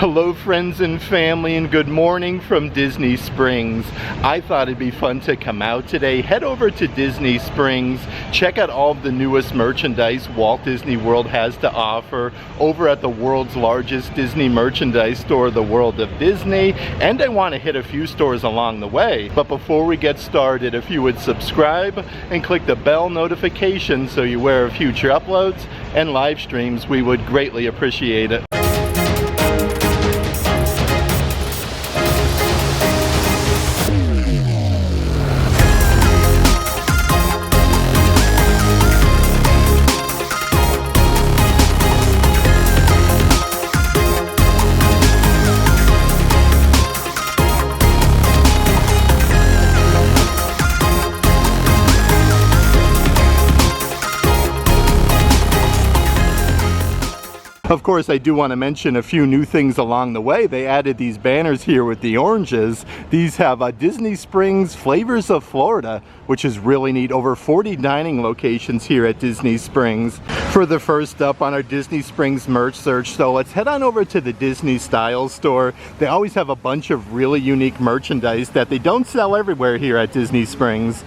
Hello friends and family, and good morning from Disney Springs. I thought it'd be fun to come out today, head over to Disney Springs, check out all of the newest merchandise Walt Disney World has to offer over at the world's largest Disney merchandise store, the World of Disney, and I want to hit a few stores along the way. But before we get started, if you would subscribe and click the bell notification so you're aware of future uploads and live streams, we would greatly appreciate it. Of course, I do want to mention a few new things along the way. They added these banners here with the oranges. These have Disney Springs Flavors of Florida, which is really neat. Over 40 dining locations here at Disney Springs. For the first up on our Disney Springs merch search, so let's head on over to the Disney Style store. They always have a bunch of really unique merchandise that they don't sell everywhere here at Disney Springs.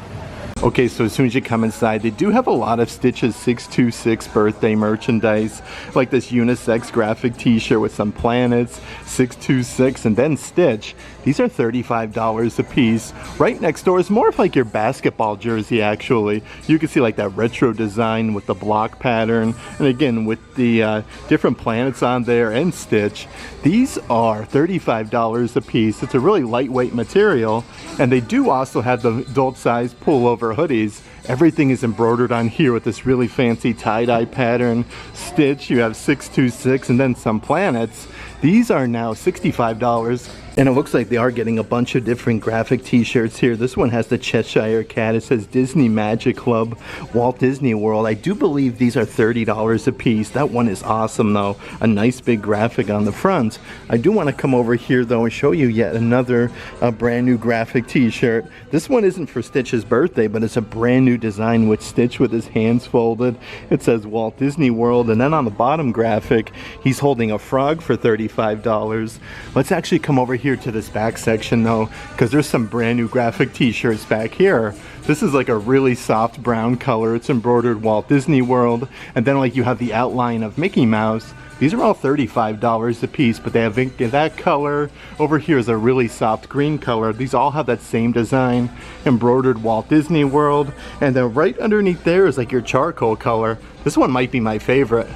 Okay, so as soon as you come inside, they do have a lot of Stitch's 626 birthday merchandise, like this unisex graphic t-shirt with some planets, 626, and then Stitch. These are $35 a piece. Right next door is more of like your basketball jersey, actually. You can see like that retro design with the block pattern, and again with the different planets on there and Stitch. These are $35 a piece. It's a really lightweight material, and they do also have the adult size pullover hoodies. Everything is embroidered on here with this really fancy tie-dye pattern. Stitch, you have 626, and then some planets. These are now $65. And it looks like they are getting a bunch of different graphic t-shirts here. This one has the Cheshire Cat. It says Disney Magic Club, Walt Disney World. I do believe these are $30 a piece. That one is awesome though. A nice big graphic on the front. I do want to come over here though and show you yet another brand new graphic t-shirt. This one isn't for Stitch's birthday, but it's a brand new design with Stitch with his hands folded. It says Walt Disney World, and then on the bottom graphic, he's holding a frog for $35. Let's actually come over here to this back section though, because there's some brand new graphic t-shirts back here. This is like a really soft brown color. It's embroidered Walt Disney World, and then like you have the outline of Mickey Mouse. These are all $35 a piece, but they have that color. Over here is a really soft green color. These all have that same design, embroidered Walt Disney World, and then right underneath there is like your charcoal color. This one might be my favorite.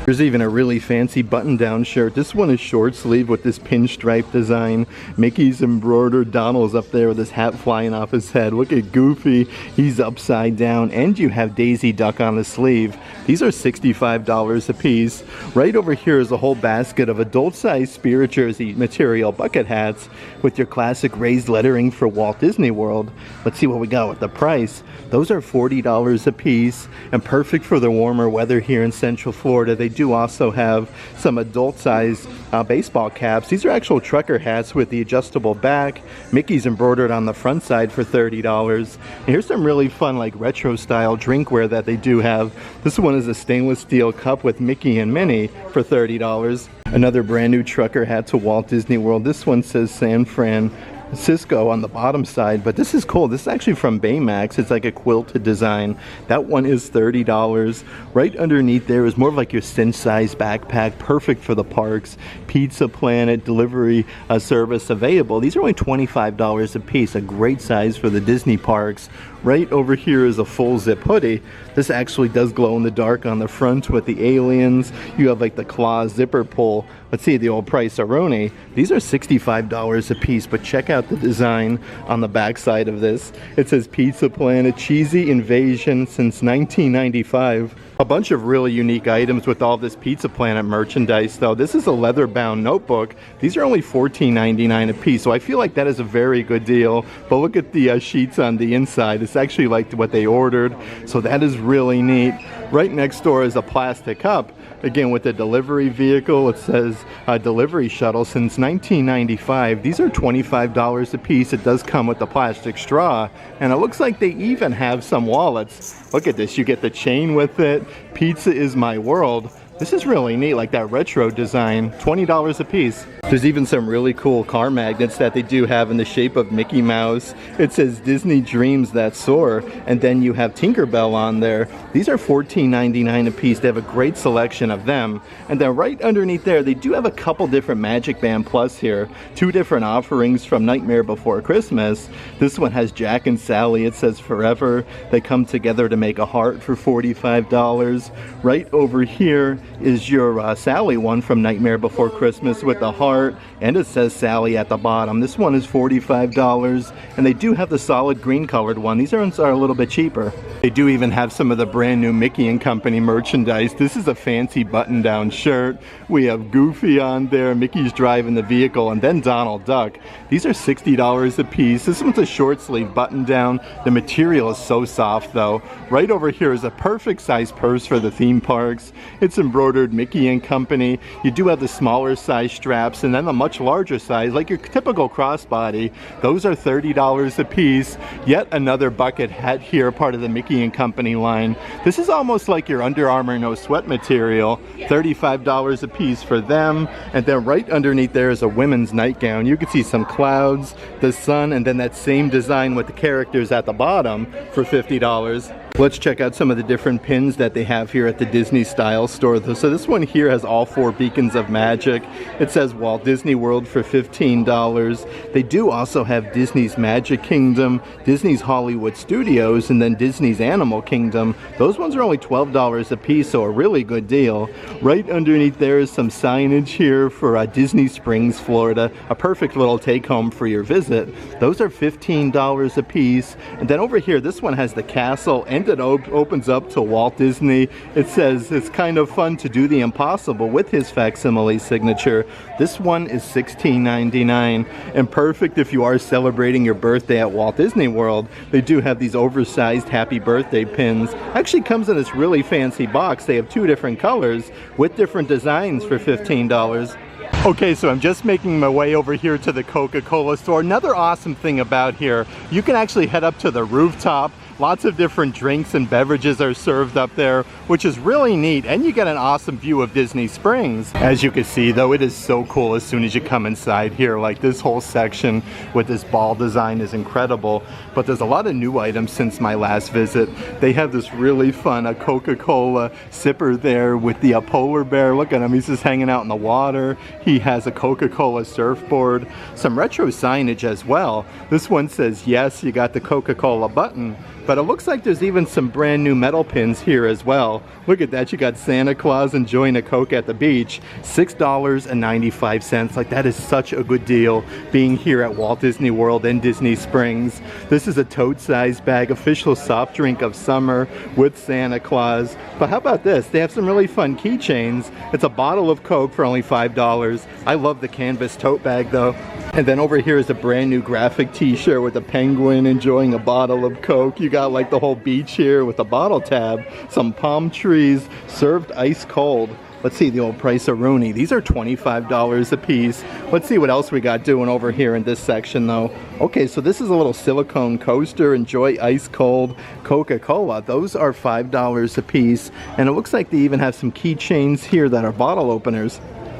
There's even a really fancy button-down shirt. This one is short sleeve with this pinstripe design. Mickey's embroidered. Donald's up there with his hat flying off his head. Look at Goofy. He's upside down. And you have Daisy Duck on the sleeve. These are $65 a piece. Right over here is a whole basket of adult-sized Spirit Jersey material bucket hats with your classic raised lettering for Walt Disney World. Let's see what we got with the price. Those are $40 a piece and perfect for the warmer weather here in Central Florida. They do also have some adult-sized baseball caps. These are actual trucker hats with the adjustable back. Mickey's embroidered on the front side for $30. And here's some really fun like retro-style drinkware that they do have. This one is a stainless steel cup with Mickey and Minnie for $30. Another brand new trucker hat to Walt Disney World. This one says San Francisco on the bottom side, but this is cool. This is actually from Baymax. It's like a quilted design. That one is $30. Right underneath there is more of like your cinch size backpack, perfect for the parks. Pizza Planet delivery service available. These are only $25 a piece, a great size for the Disney parks. Right over here is a full zip hoodie. This actually does glow in the dark on the front with the aliens. You have like the claw zipper pull. Let's see the old price Aroni. These are $65 a piece, but check out the design on the back side of this. It says Pizza Planet Cheesy Invasion since 1995. A bunch of really unique items with all this Pizza Planet merchandise though. This is a leather bound notebook. These are only $14.99 a piece, so I feel like that is a very good deal. But look at the sheets on the inside. It's actually like what they ordered, so that is really neat. Right next door is a plastic cup. Again, with the delivery vehicle, it says delivery shuttle since 1995. These are $25 a piece. It does come with a plastic straw, and it looks like they even have some wallets. Look at this. You get the chain with it. Pizza is my world. This is really neat, like that retro design. $20 a piece. There's even some really cool car magnets that they do have in the shape of Mickey Mouse. It says Disney Dreams That Soar, and then you have Tinkerbell on there. These are $14.99 a piece. They have a great selection of them. And then right underneath there, they do have a couple different Magic Band Plus here. 2 different offerings from Nightmare Before Christmas. This one has Jack and Sally. It says Forever. They come together to make a heart for $45. Right over here is your Sally one from Nightmare Before Christmas with the heart, and it says Sally at the bottom. This one is $45, and they do have the solid green colored one. These are a little bit cheaper. They do even have some of the brand new Mickey and Company merchandise. This is a fancy button-down shirt. We have Goofy on there, Mickey's driving the vehicle, and then Donald Duck. These are $60 a piece. This one's a short sleeve button-down. The material is so soft though. Right over here is a perfect size purse for the theme parks. It's embroidered Mickey and Company. You do have the smaller size straps, and then the much larger size, like your typical crossbody. Those are $30 a piece. Yet another bucket hat here, part of the Mickey and Company line. This is almost like your Under Armour no sweat material. $35 a piece for them. And then right underneath there is a women's nightgown. You can see some clouds, the sun, and then that same design with the characters at the bottom for $50. Let's check out some of the different pins that they have here at the Disney Style store. So this one here has all 4 beacons of magic. It says Walt Disney World for $15. They do also have Disney's Magic Kingdom, Disney's Hollywood Studios, and then Disney's Animal Kingdom. Those ones are only $12 a piece, so a really good deal. Right underneath there is some signage here for Disney Springs, Florida. A perfect little take-home for your visit. Those are $15 a piece. And then over here, this one has the castle, and it opens up to Walt Disney. It says it's kind of fun to do the impossible with his facsimile signature. This one is $16.99, and perfect if you are celebrating your birthday at Walt Disney World. They do have these oversized happy birthday pins. Actually comes in this really fancy box. They have 2 different colors with different designs for $15. Okay, so I'm just making my way over here to the Coca-Cola store. Another awesome thing about here, you can actually head up to the rooftop. Lots of different drinks and beverages are served up there, which is really neat, and you get an awesome view of Disney Springs. As you can see though, it is so cool as soon as you come inside here. Like this whole section with this ball design is incredible, but there's a lot of new items since my last visit. They have this really fun Coca-Cola sipper there with the polar bear. Look at him, he's just hanging out in the water. He has a Coca-Cola surfboard, some retro signage as well. This one says yes, you got the Coca-Cola button. But it looks like there's even some brand new metal pins here as well. Look at that, you got Santa Claus enjoying a Coke at the beach. $6.95. Like, that is such a good deal being here at Walt Disney World and Disney Springs. This is a tote-sized bag, official soft drink of summer with Santa Claus. But how about this? They have some really fun keychains. It's a bottle of Coke for only $5. I love the canvas tote bag though. And then over here is a brand new graphic t-shirt with a penguin enjoying a bottle of Coke. You got like the whole beach here with a bottle tab, some palm trees, served ice cold. Let's see the old price-a-rooney. These are $25 a piece. Let's see what else we got doing over here in this section though. Okay, so this is a little silicone coaster. Enjoy ice cold Coca-Cola. Those are $5 a piece. And it looks like they even have some keychains here that are bottle openers.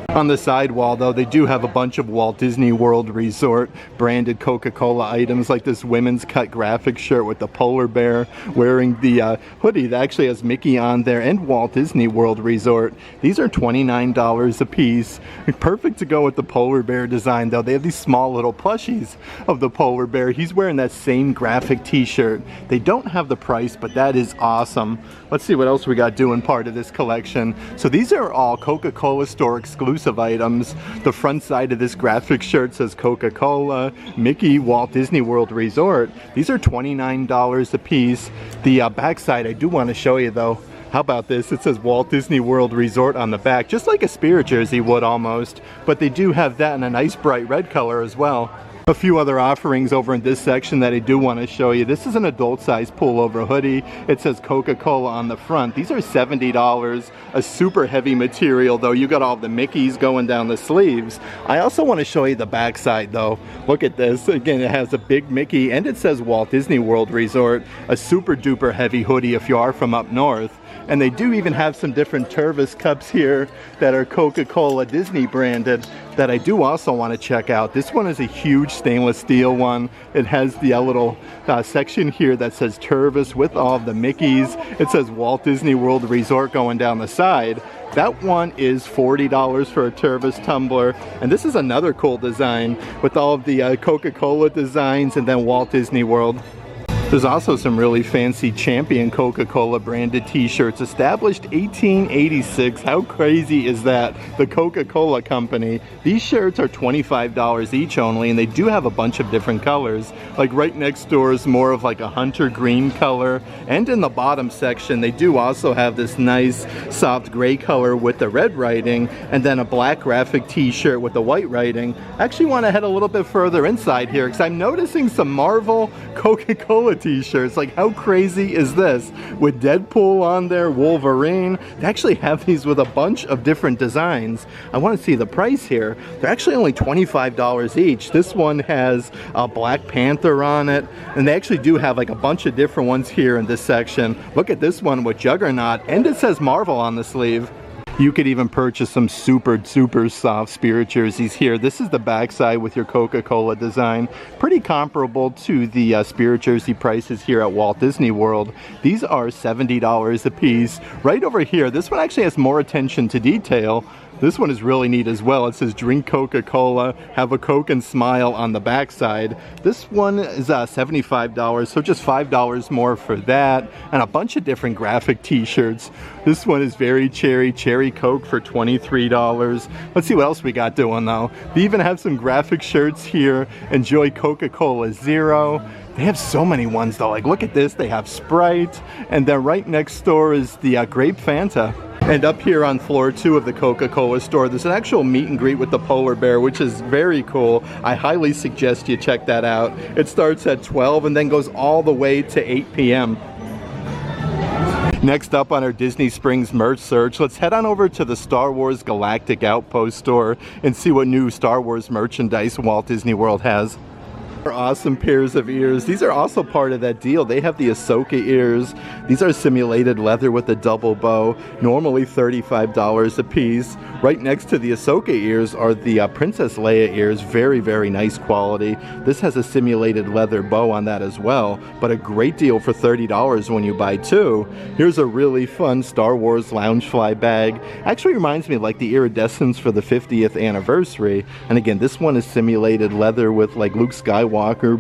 On the side wall though, they do have a bunch of Walt Disney World Resort branded Coca-Cola items, like this women's cut graphic shirt with the polar bear wearing the hoodie that actually has Mickey on there, and Walt Disney World Resort. These are $29 a piece. Perfect to go with the polar bear design though. They have these small little plushies of the polar bear. He's wearing that same graphic t-shirt. They don't have the price, but that is awesome. Let's see what else we got doing part of this collection. So these are all Coca-Cola Store exclusive items. The front side of this graphic shirt says Coca-Cola, Mickey, Walt Disney World Resort. These are $29 a piece. The back side I do want to show you though. How about this? It says Walt Disney World Resort on the back, just like a Spirit jersey would almost, but they do have that in a nice bright red color as well. A few other offerings over in this section that I do want to show you. This is an adult size pullover hoodie. It says Coca-Cola on the front. These are $70. A super heavy material though. You got all the Mickeys going down the sleeves. I also want to show you the back side though. Look at this. Again, it has a big Mickey and it says Walt Disney World Resort. A super duper heavy hoodie if you are from up north. And they do even have some different Tervis cups here that are Coca-Cola Disney branded that I do also want to check out. This one is a huge stainless steel one. It has the little section here that says Tervis with all of the Mickeys. It says Walt Disney World Resort going down the side. That one is $40 for a Tervis tumbler. And this is another cool design with all of the Coca-Cola designs and then Walt Disney World. There's also some really fancy Champion Coca-Cola branded t-shirts, established 1886. How crazy is that? The Coca-Cola Company. These shirts are $25 each only, and they do have a bunch of different colors. Like right next door is more of like a hunter green color, and in the bottom section they do also have this nice soft gray color with the red writing, and then a black graphic t-shirt with the white writing. I actually want to head a little bit further inside here because I'm noticing some Marvel Coca-Cola t-shirts. Like, how crazy is this? With Deadpool on there, Wolverine. They actually have these with a bunch of different designs. I want to see the price here. They're actually only $25 each. This one has a Black Panther on it, and they actually do have like a bunch of different ones here in this section. Look at this one with Juggernaut, and it says Marvel on the sleeve. You could even purchase some super soft Spirit jerseys here. This is the backside with your Coca-Cola design. Pretty comparable to the Spirit jersey prices here at Walt Disney World. These are $70 a piece. Right over here, this one actually has more attention to detail. This one is really neat as well. It says drink Coca-Cola, have a Coke and smile on the backside. This one is $75, so just $5 more for that. And a bunch of different graphic t-shirts. This one is very cherry Coke for $23. Let's see what else we got doing though. They even have some graphic shirts here. Enjoy Coca-Cola Zero. They have so many ones though. Like look at this, they have Sprite. And then right next door is the Grape Fanta. And up here on floor 2 of the Coca-Cola store, there's an actual meet and greet with the polar bear, which is very cool. I highly suggest you check that out. It starts at 12 and then goes all the way to 8 p.m. Next up on our Disney Springs merch search, let's head on over to the Star Wars Galactic Outpost store and see what new Star Wars merchandise Walt Disney World has. Awesome pairs of ears. These are also part of that deal. They have the Ahsoka ears. These are simulated leather with a double bow, normally $35 a piece. Right next to the Ahsoka ears are the Princess Leia ears. Very nice quality. This has a simulated leather bow on that as well, but a great deal for $30 when you buy 2. Here's a really fun Star Wars Loungefly bag. Actually reminds me of like the iridescence for the 50th anniversary. And again, this one is simulated leather with like Luke Skywalker,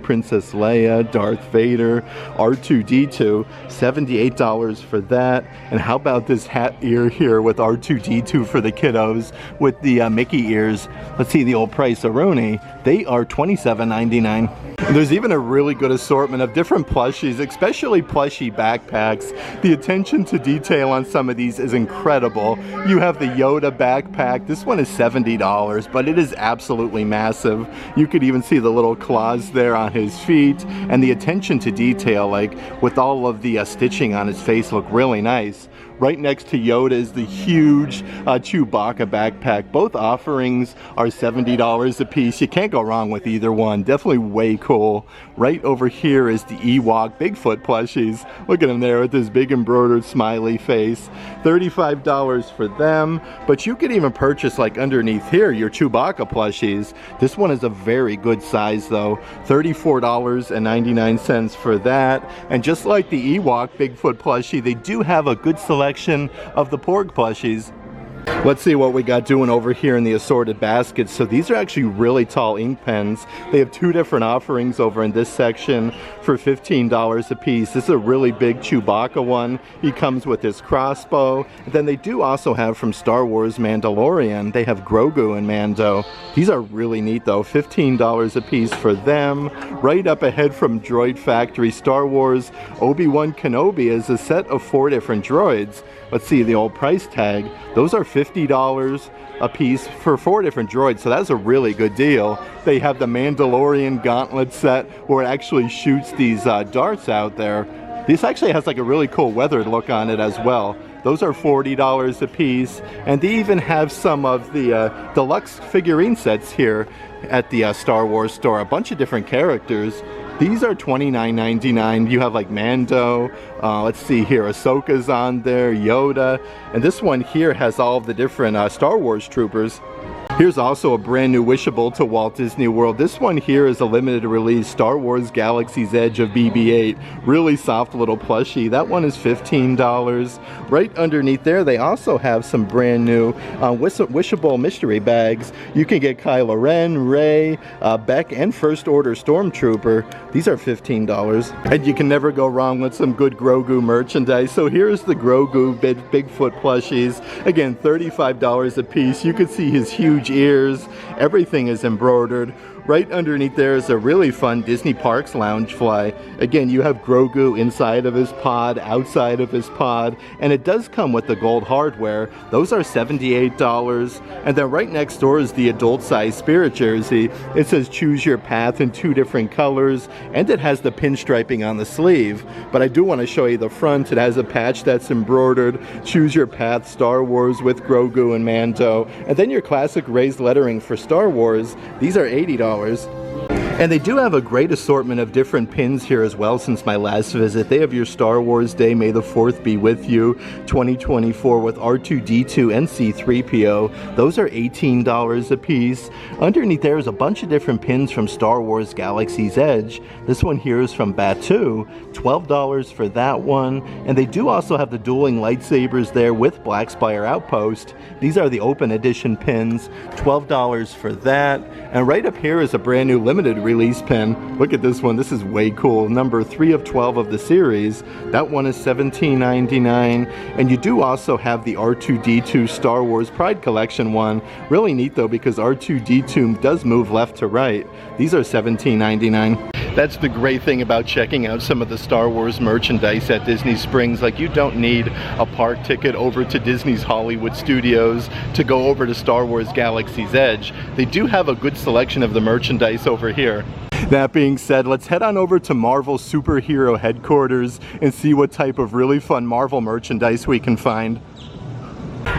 Princess Leia, Darth Vader, R2-D2, $78 for that. And how about this hat ear here with R2-D2 for the kiddos with the Mickey ears? Let's see the old price of Rooney. They are $27.99. There's even a really good assortment of different plushies, especially plushie backpacks. The attention to detail on some of these is incredible. You have the Yoda backpack. This one is $70, but it is absolutely massive. You could even see the little claws there on his feet, and the attention to detail, like with all of the stitching on his face, look really nice. Right next to Yoda is the huge Chewbacca backpack. Both offerings are $70 a piece. You can't go wrong with either one. Definitely way cool. Right over here is the Ewok Bigfoot plushies. Look at him there with his big embroidered smiley face. $35 for them. But you could even purchase like underneath here your Chewbacca plushies. This one is a very good size though. $34.99 for that. And just like the Ewok Bigfoot plushie, they do have a good selection of the Porg plushies. Let's see what we got doing over here in the assorted baskets. So these are actually really tall ink pens. They have 2 different offerings over in this section for $15 a piece. This is a really big Chewbacca one. He comes with his crossbow. And then they do also have from Star Wars Mandalorian. They have Grogu and Mando. These are really neat though. $15 a piece for them. Right up ahead from Droid Factory Star Wars, Obi-Wan Kenobi is a set of 4 different droids. Let's see the old price tag. Those are $50 a piece for 4 different droids, so that's a really good deal. They have the Mandalorian gauntlet set where it actually shoots these darts out there. This actually has like a really cool weathered look on it as well. Those are $40 a piece, and they even have some of the deluxe figurine sets here at the Star Wars store. A bunch of different characters. These are $29.99. You have like Mando, let's see here, Ahsoka's on there, Yoda, and this one here has all of the different Star Wars troopers. Here's also a brand new wishable to Walt Disney World. This one here is a limited release Star Wars Galaxy's Edge of BB-8. Really soft little plushie. That one is $15. Right underneath there, they also have some brand new wishable mystery bags. You can get Kylo Ren, Rey, Beck, and First Order Stormtrooper. These are $15. And you can never go wrong with some good Grogu merchandise. So here's the Grogu Bigfoot plushies. Again, $35 a piece. You can see his huge ears. Everything is embroidered. Right underneath there is a really fun Disney Parks Loungefly. Again, you have Grogu inside of his pod, outside of his pod, and it does come with the gold hardware. Those are $78. And then right next door is the adult size Spirit jersey. It says choose your path in 2 different colors, and it has the pinstriping on the sleeve. But I do want to show you the front. It has a patch that's embroidered, choose your path Star Wars with Grogu and Mando. And then your classic raised lettering for Star Wars. These are $80. And they do have a great assortment of different pins here as well since my last visit. They have your Star Wars Day, May the 4th be with you, 2024 with R2-D2 and C-3PO. Those are $18 a piece. Underneath there is a bunch of different pins from Star Wars Galaxy's Edge. This one here is from Batu, $12 for that one. And they do also have the dueling lightsabers there with Black Spire Outpost. These are the open edition pins, $12 for that. And right up here is a brand new limited release pin. Look at this one. This is way cool. Number 3 of 12 of the series. That one is $17.99. And you do also have the R2-D2 Star Wars Pride Collection one. Really neat though, because R2-D2 does move left to right. These are $17.99. That's the great thing about checking out some of the Star Wars merchandise at Disney Springs. Like, you don't need a park ticket over to Disney's Hollywood Studios to go over to Star Wars Galaxy's Edge. They do have a good selection of the merchandise over here. That being said, let's head on over to Marvel Superhero Headquarters and see what type of really fun Marvel merchandise we can find.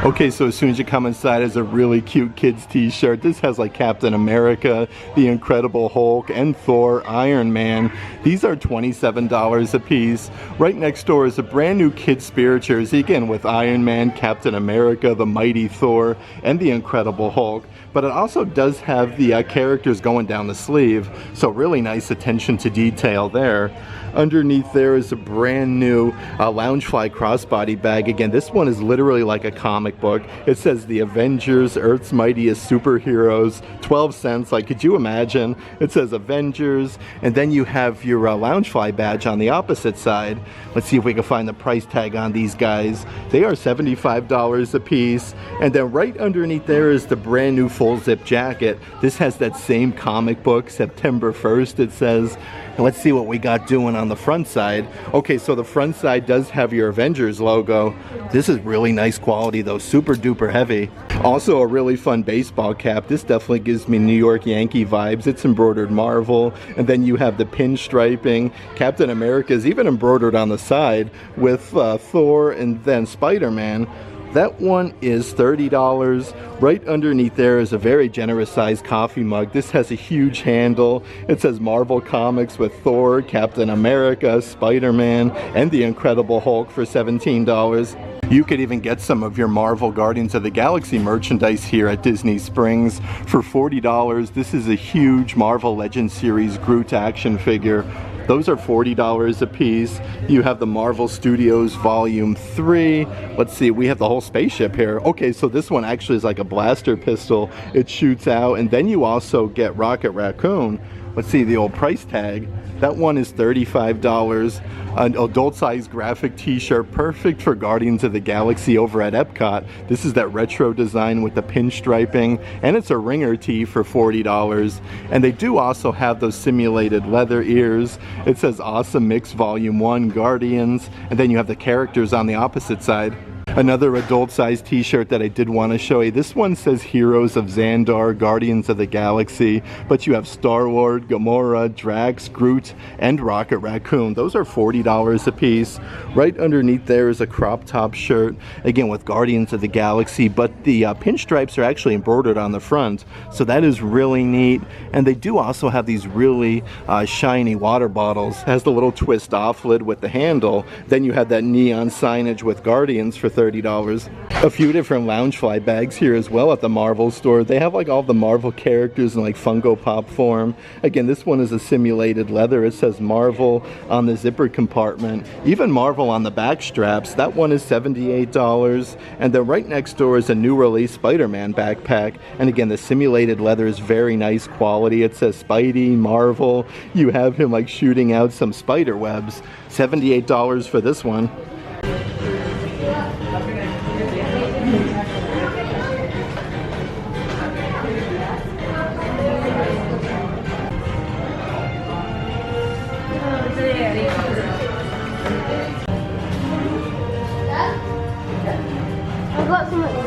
Okay, so as soon as you come inside is a really cute kids t-shirt. This has like Captain America, the Incredible Hulk, and Thor, Iron Man. These are $27 a piece. Right next door is a brand new kids Spirit jersey, again with Iron Man, Captain America, the Mighty Thor, and the Incredible Hulk. But it also does have the characters going down the sleeve, so really nice attention to detail there. Underneath there is a brand new Loungefly crossbody bag. Again, this one is literally like a comic book. It says the Avengers, Earth's Mightiest Superheroes, 12 cents. Like, could you imagine? It says Avengers, and then you have your Loungefly badge on the opposite side. Let's see if we can find the price tag on these guys. They are $75 a piece. And then right underneath there is the brand new full zip jacket. This has that same comic book, September 1st it says. And let's see what we got doing on the front side. Okay, so the front side does have your Avengers logo. This is really nice quality though, super duper heavy. Also a really fun baseball cap. This definitely gives me New York Yankee vibes. It's embroidered Marvel, and then you have the pinstriping. Captain America is even embroidered on the side with Thor and then Spider-Man. That one is $30. Right underneath there is a very generous sized coffee mug. This has a huge handle. It says Marvel Comics with Thor, Captain America, Spider-Man, and the Incredible Hulk for $17. You could even get some of your Marvel Guardians of the Galaxy merchandise here at Disney Springs for $40. This is a huge Marvel Legends series Groot action figure. Those are $40 a piece. You have the Marvel Studios Volume 3. Let's see, we have the whole spaceship here. Okay, so this one actually is like a blaster pistol. It shoots out, and then you also get Rocket Raccoon. Let's see the old price tag. That one is $35. An adult-sized graphic t-shirt, perfect for Guardians of the Galaxy over at Epcot. This is that retro design with the pinstriping, and it's a ringer tee for $40. And they do also have those simulated leather ears. It says Awesome Mix Volume 1 Guardians, and then you have the characters on the opposite side. Another adult-sized t-shirt that I did want to show you. This one says Heroes of Xandar, Guardians of the Galaxy, but you have Star-Lord, Gamora, Drax, Groot, and Rocket Raccoon. Those are $40 a piece. Right underneath there is a crop top shirt, again with Guardians of the Galaxy, but the pinstripes are actually embroidered on the front, so that is really neat. And they do also have these really shiny water bottles. It has the little twist off lid with the handle. Then you have that neon signage with Guardians for $30. A few different Loungefly bags here as well at the Marvel store. They have like all the Marvel characters in like Funko Pop form. Again, this one is a simulated leather. It says Marvel on the zipper compartment, even Marvel on the back straps. That one is $78. And then right next door is a new release Spider-Man backpack. And again, the simulated leather is very nice quality. It says Spidey, Marvel. You have him like shooting out some spider webs. $78 for this one. I've got some to...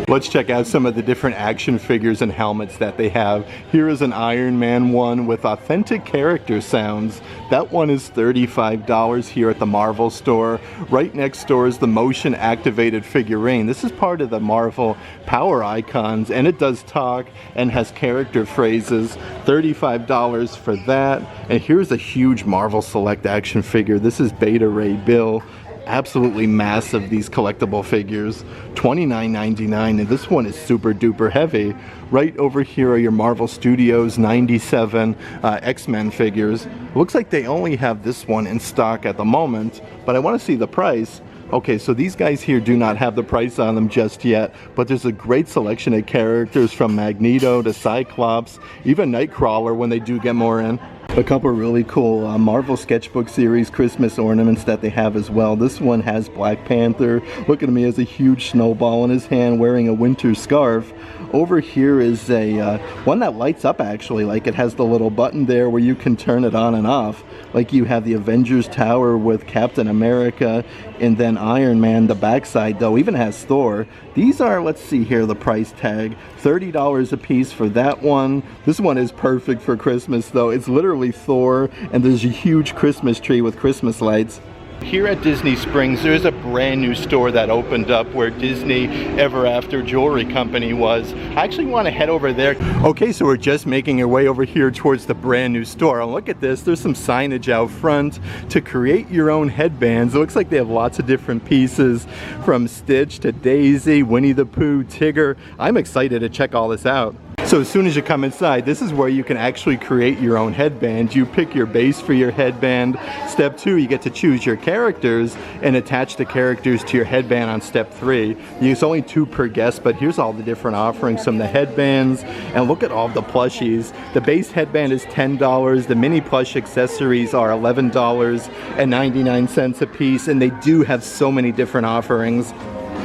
Let's check out some of the different action figures and helmets that they have. Here is an Iron Man one with authentic character sounds. That one is $35 here at the Marvel store. Right next door is the motion activated figurine. This is part of the Marvel Power Icons, and it does talk and has character phrases. $35 for that. And here's a huge Marvel Select action figure. This is Beta Ray Bill. Absolutely massive, these collectible figures. $29.99, and this one is super duper heavy. Right over here are your Marvel Studios 97 X-Men figures. Looks like they only have this one in stock at the moment, but I want to see the price. Okay, so these guys here do not have the price on them just yet, but there's a great selection of characters from Magneto to Cyclops, even Nightcrawler when they do get more in. A couple really cool Marvel Sketchbook Series Christmas ornaments that they have as well. This one has Black Panther. Look at him, he has a huge snowball in his hand wearing a winter scarf. Over here is a one that lights up actually, like it has the little button there where you can turn it on and off. Like you have the Avengers Tower with Captain America and then Iron Man. The backside though even has Thor. These are, let's see here, the price tag, $30 a piece for that one. This one is perfect for Christmas though. It's literally Thor, and there's a huge Christmas tree with Christmas lights. Here at Disney Springs, there's a brand new store that opened up where Disney Ever After Jewelry Company was. I actually want to head over there. Okay, so we're just making our way over here towards the brand new store. And look at this, there's some signage out front to create your own headbands. It looks like they have lots of different pieces from Stitch to Daisy, Winnie the Pooh, Tigger. I'm excited to check all this out. So as soon as you come inside, this is where you can actually create your own headband. You pick your base for your headband. Step 2, you get to choose your characters and attach the characters to your headband on step 3. It's only 2 per guest, but here's all the different offerings from the headbands. And look at all the plushies. The base headband is $10. The mini plush accessories are $11.99 a piece, and they do have so many different offerings.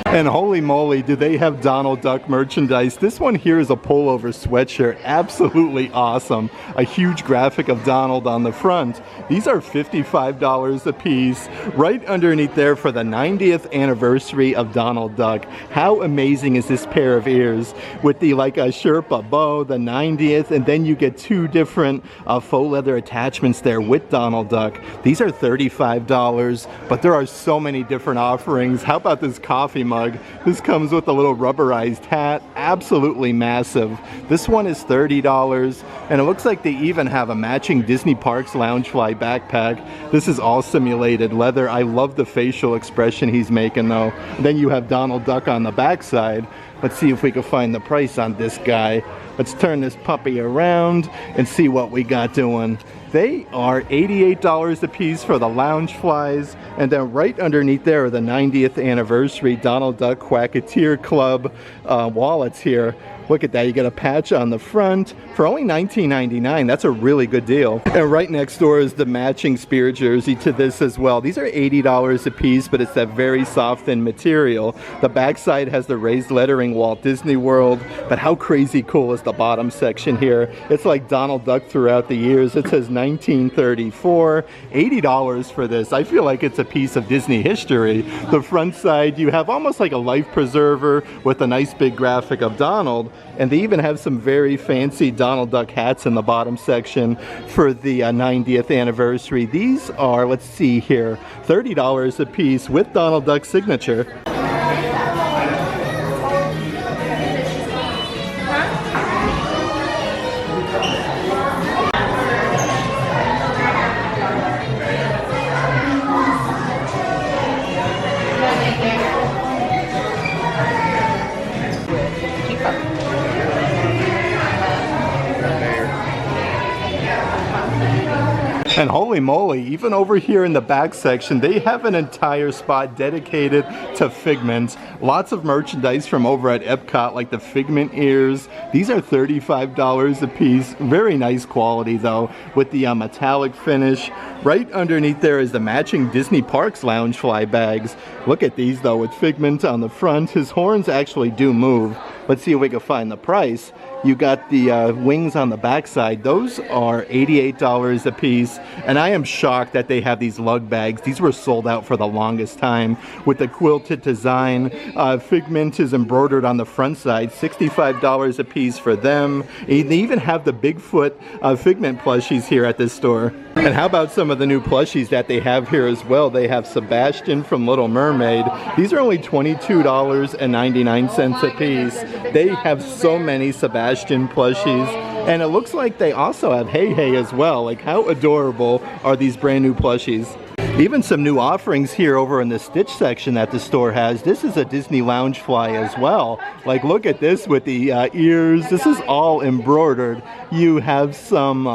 And holy moly, do they have Donald Duck merchandise. This one here is a pullover sweatshirt. Absolutely awesome. A huge graphic of Donald on the front. These are $55 a piece. Right underneath there for the 90th anniversary of Donald Duck. How amazing is this pair of ears? With the like a Sherpa bow, the 90th, and then you get 2 different faux leather attachments there with Donald Duck. These are $35, but there are so many different offerings. How about this coffee mug? This comes with a little rubberized hat. Absolutely massive. This one is $30, and it looks like they even have a matching Disney Parks Loungefly backpack. This is all simulated leather. I love the facial expression he's making though. Then you have Donald Duck on the backside. Let's see if we can find the price on this guy. Let's turn this puppy around and see what we got doing. They are $88 a piece for the Loungeflies, and then right underneath there are the 90th anniversary Donald Duck Quacketeer Club wallets here. Look at that, you get a patch on the front for only $19.99. That's a really good deal. And right next door is the matching Spirit jersey to this as well. These are $80 a piece, but it's that very soft thin material. The backside has the raised lettering Walt Disney World, but how crazy cool is the bottom section here? It's like Donald Duck throughout the years. It says 1934, $80 for this. I feel like it's a piece of Disney history. The front side, you have almost like a life preserver with a nice big graphic of Donald, and they even have some very fancy Donald Duck hats in the bottom section for the 90th anniversary. These are, let's see here, $30 a piece with Donald Duck's signature. And holy moly, even over here in the back section, they have an entire spot dedicated to Figment. Lots of merchandise from over at Epcot, like the Figment ears. These are $35 a piece. Very nice quality though, with the metallic finish. Right underneath there is the matching Disney Parks Loungefly bags. Look at these though, with Figment on the front. His horns actually do move. Let's see if we can find the price. You got the wings on the backside. Those are $88 a piece, and I am shocked that they have these lug bags. These were sold out for the longest time with the quilted design. Figment is embroidered on the front side, $65 a piece for them. They even have the Bigfoot Figment plushies here at this store. And how about some of the new plushies that they have here as well? They have Sebastian from Little Mermaid. These are only $22.99 a piece. They have so many Sebastian plushies. And it looks like they also have Hey Hey as well. Like, how adorable are these brand new plushies? Even some new offerings here over in the Stitch section that the store has. This is a Disney Loungefly as well. Like, look at this with the ears. This is all embroidered. You have some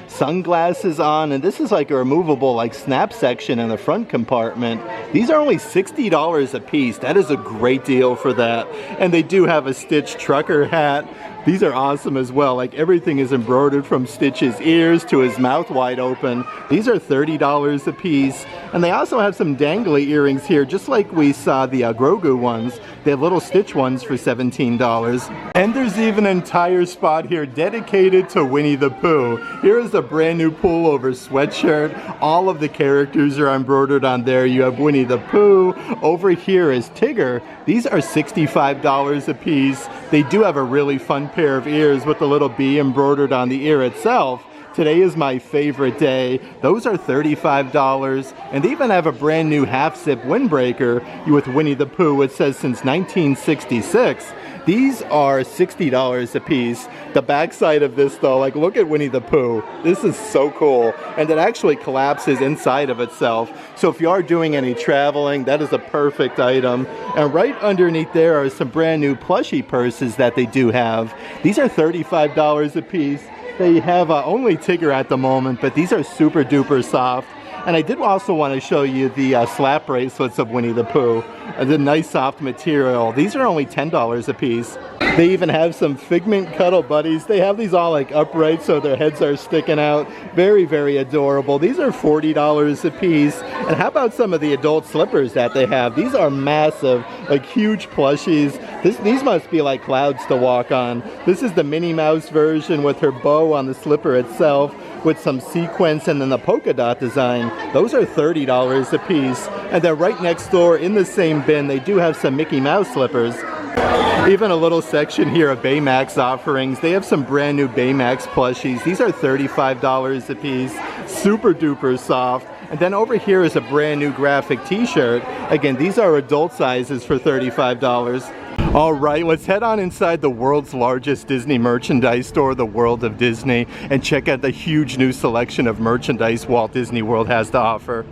sunglasses on, and this is like a removable like snap section in the front compartment. These are only $60 a piece. That is a great deal for that. And they do have a Stitch trucker hat. These are awesome as well. Like, everything is embroidered from Stitch's ears to his mouth wide open. These are $30 a piece. And they also have some dangly earrings here, just like we saw the Grogu ones. They have little Stitch ones for $17. And there's even an entire spot here dedicated to Winnie the Pooh. Here is a brand new pullover sweatshirt. All of the characters are embroidered on there. You have Winnie the Pooh. Over here is Tigger. These are $65 a piece. They do have a really fun pair of ears with the little bee embroidered on the ear itself. Today is my favorite day. Those are $35. And they even have a brand new half-zip windbreaker with Winnie the Pooh. It says since 1966. These are $60 a piece. The backside of this though, like, look at Winnie the Pooh. This is so cool. And it actually collapses inside of itself. So if you are doing any traveling, that is a perfect item. And right underneath there are some brand new plushie purses that they do have. These are $35 a piece. They have only Tigger at the moment, but these are super duper soft. And I did also want to show you the slap bracelets of Winnie the Pooh. The nice soft material. These are only $10 a piece. They even have some Figment Cuddle Buddies. They have these all like upright so their heads are sticking out. Very, very adorable. These are $40 a piece. And how about some of the adult slippers that they have? These are massive, like huge plushies. These must be like clouds to walk on. This is the Minnie Mouse version with her bow on the slipper itself, with some sequins and then the polka dot design. Those are $30 a piece. And then right next door in the same bin, they do have some Mickey Mouse slippers. Even a little section here of Baymax offerings. They have some brand new Baymax plushies. These are $35 a piece. Super duper soft. And then over here is a brand new graphic t-shirt. Again, these are adult sizes for $35. All right, let's head on inside the world's largest Disney merchandise store, the World of Disney, and check out the huge new selection of merchandise Walt Disney World has to offer.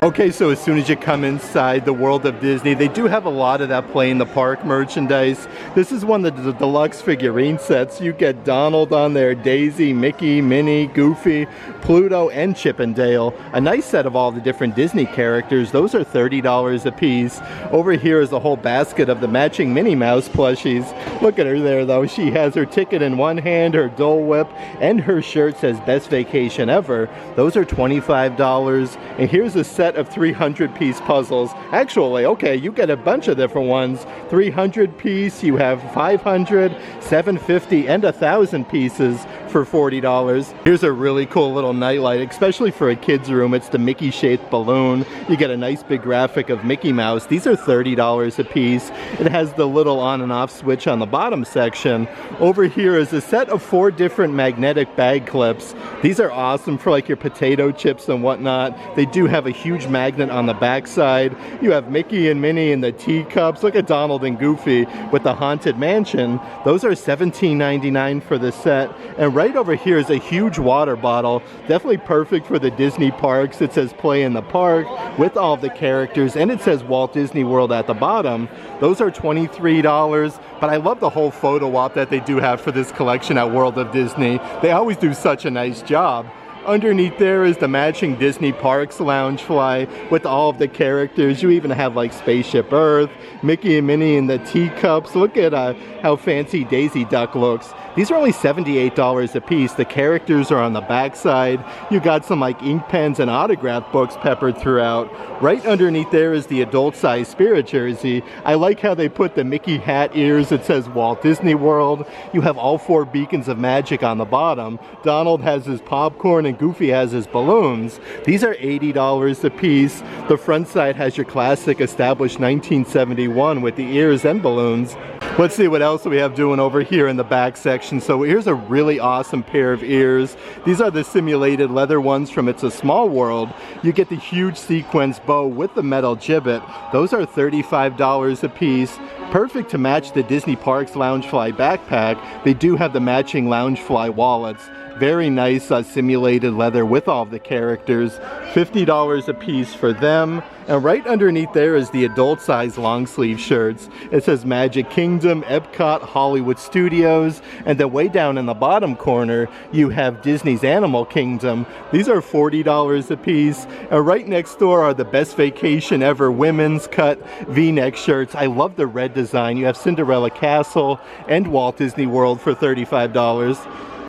Okay, so as soon as you come inside the World of Disney, they do have a lot of that play in the park merchandise. This is one of the deluxe figurine sets. You get Donald on there, Daisy, Mickey, Minnie, Goofy, Pluto, and Chip and Dale. A nice set of all the different Disney characters. Those are $30 a piece. Over here is a whole basket of the matching Minnie Mouse plushies. Look at her there though. She has her ticket in one hand, her Dole Whip, and her shirt says Best Vacation Ever. Those are $25. And here's a set of 300-piece puzzles. Actually, okay, you get a bunch of different ones. 300 piece, you have 500, 750, and 1,000 pieces for $40. Here's a really cool little nightlight, especially for a kid's room. It's the Mickey-shaped balloon. You get a nice big graphic of Mickey Mouse. These are $30 a piece. It has the little on and off switch on the bottom section. Over here is a set of 4 different magnetic bag clips. These are awesome for like your potato chips and whatnot. They do have a huge magnet on the back side. You have Mickey and Minnie in the teacups. Look at Donald and Goofy with the Haunted Mansion. Those are $17.99 for the set. And right over here is a huge water bottle. Definitely perfect for the Disney parks. It says Play in the Park with all of the characters, and it says Walt Disney World at the bottom. Those are $23. But I love the whole photo op that they do have for this collection at World of Disney. They always do such a nice job. Underneath there is the matching Disney Parks Loungefly with all of the characters. You even have like Spaceship Earth, Mickey and Minnie in the teacups. Look at how fancy Daisy Duck looks. These are only $78 a piece. The characters are on the back side. You got some like ink pens and autograph books peppered throughout. Right underneath there is the adult-sized Spirit jersey. I like how they put the Mickey hat ears. It says Walt Disney World. You have all 4 beacons of magic on the bottom. Donald has his popcorn and Goofy has his balloons. These are $80 a piece. The front side has your classic established 1971 with the ears and balloons. Let's see what else we have doing over here in the back section. So here's a really awesome pair of ears. These are the simulated leather ones from It's a Small World. You get the huge sequence bow with the metal gibbet. Those are $35 a piece. Perfect to match the Disney Parks Loungefly backpack. They do have the matching Loungefly wallets. Very nice simulated leather with all of the characters. $50 a piece for them. And right underneath there is the adult size long sleeve shirts. It says Magic Kingdom, Epcot, Hollywood Studios, and then way down in the bottom corner you have Disney's Animal Kingdom. These are $40 a piece. And right next door are the Best Vacation Ever women's cut V-neck shirts. I love the red design. You have Cinderella Castle and Walt Disney World for $35.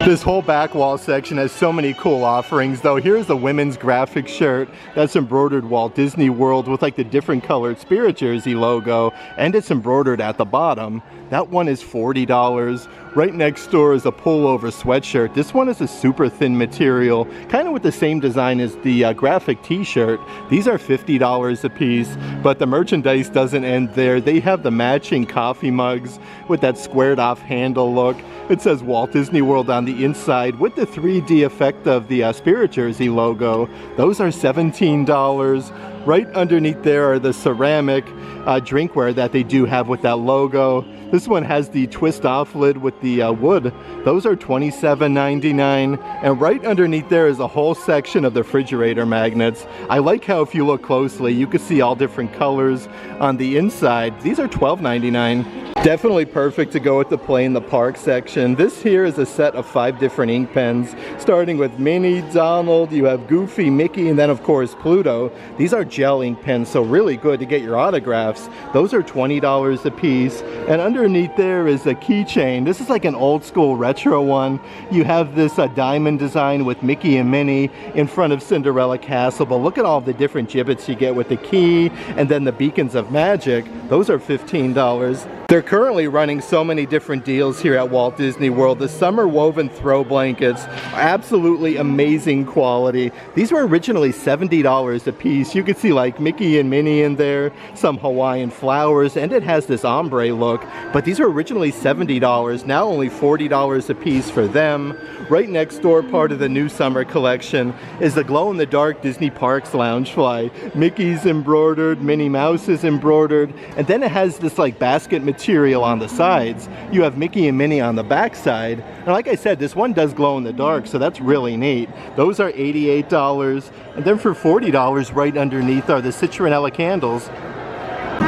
This whole back wall section has so many cool offerings though. Here's the women's graphic shirt that's embroidered Walt Disney World with like the different colored Spirit jersey logo, and it's embroidered at the bottom. That one is $40. Right next door is a pullover sweatshirt. This one is a super thin material, kind of with the same design as the graphic t-shirt. These are $50 a piece, but the merchandise doesn't end there. They have the matching coffee mugs with that squared off handle look. It says Walt Disney World on the inside with the 3D effect of the Spirit jersey logo. Those are $17. Right underneath there are the ceramic drinkware that they do have with that logo. This one has the twist off lid with the wood. Those are $27.99. And right underneath there is a whole section of the refrigerator magnets. I like how if you look closely, you can see all different colors on the inside. These are $12.99. Definitely perfect to go with the Play in the Park section. This here is a set of 5 different ink pens, starting with Minnie, Donald, you have Goofy, Mickey, and then of course Pluto. These are gel ink pens, so really good to get your autographs. Those are $20 a piece. And underneath there is a keychain. This is like an old school retro one. You have this diamond design with Mickey and Minnie in front of Cinderella Castle, but look at all the different gibbets you get with the key and then the beacons of magic. Those are $15. They're currently running so many different deals here at Walt Disney World. The summer woven throw blankets are absolutely amazing quality. These were originally $70 a piece. You could see like Mickey and Minnie in there, some Hawaiian flowers, and it has this ombre look. But these were originally $70, now only $40 a piece for them. Right next door, part of the new summer collection, is the glow-in-the-dark Disney Parks Loungefly. Mickey's embroidered, Minnie Mouse is embroidered, and then it has this like basket material material on the sides. You have Mickey and Minnie on the back side. And like I said, this one does glow in the dark, so that's really neat. Those are $88. And then for $40 right underneath are the citronella candles.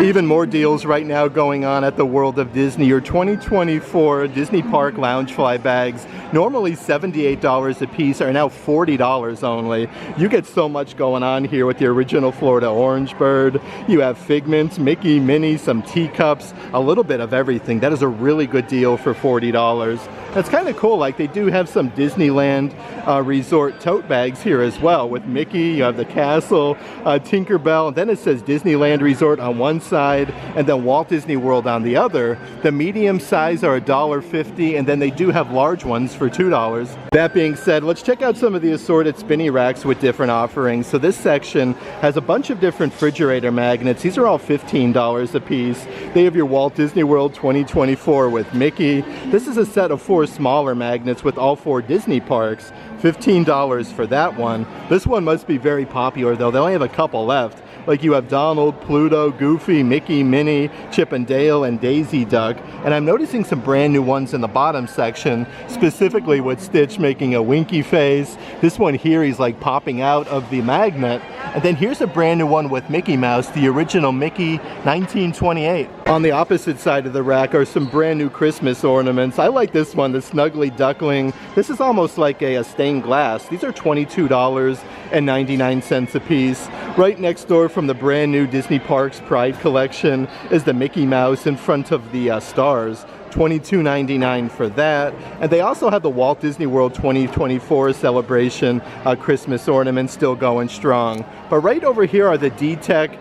Even more deals right now going on at the World of Disney. Your 2024 Disney Park Loungefly bags, normally $78 a piece, are now $40 only. You get so much going on here with the original Florida Orange Bird. You have Figment, Mickey, Minnie, some teacups, a little bit of everything. That is a really good deal for $40. That's kind of cool. Like, they do have some Disneyland resort tote bags here as well with Mickey. You have the castle, Tinkerbell, and then it says Disneyland Resort on one side and then Walt Disney World on the other. The medium size are $1.50, and then they do have large ones for $2. That being said, let's check out some of the assorted spinny racks with different offerings. So this section has a bunch of different refrigerator magnets. These are all $15 a piece. They have your Walt Disney World 2024 with Mickey. This is a set of 4 smaller magnets with all 4 Disney parks. $15 for that one. This one must be very popular though. They only have a couple left. Like, you have Donald, Pluto, Goofy, Mickey, Minnie, Chip and Dale, and Daisy Duck. And I'm noticing some brand new ones in the bottom section, specifically with Stitch making a winky face. This one here, he's like popping out of the magnet. And then here's a brand new one with Mickey Mouse, the original Mickey 1928. On the opposite side of the rack are some brand new Christmas ornaments. I like this one, the Snuggly Duckling. This is almost like a stained glass. These are $22.99 a piece. Right next door from the brand new Disney Parks Pride collection is the Mickey Mouse in front of the stars. $22.99 for that. And they also have the Walt Disney World 2024 celebration Christmas ornaments still going strong. But right over here are the D-Tech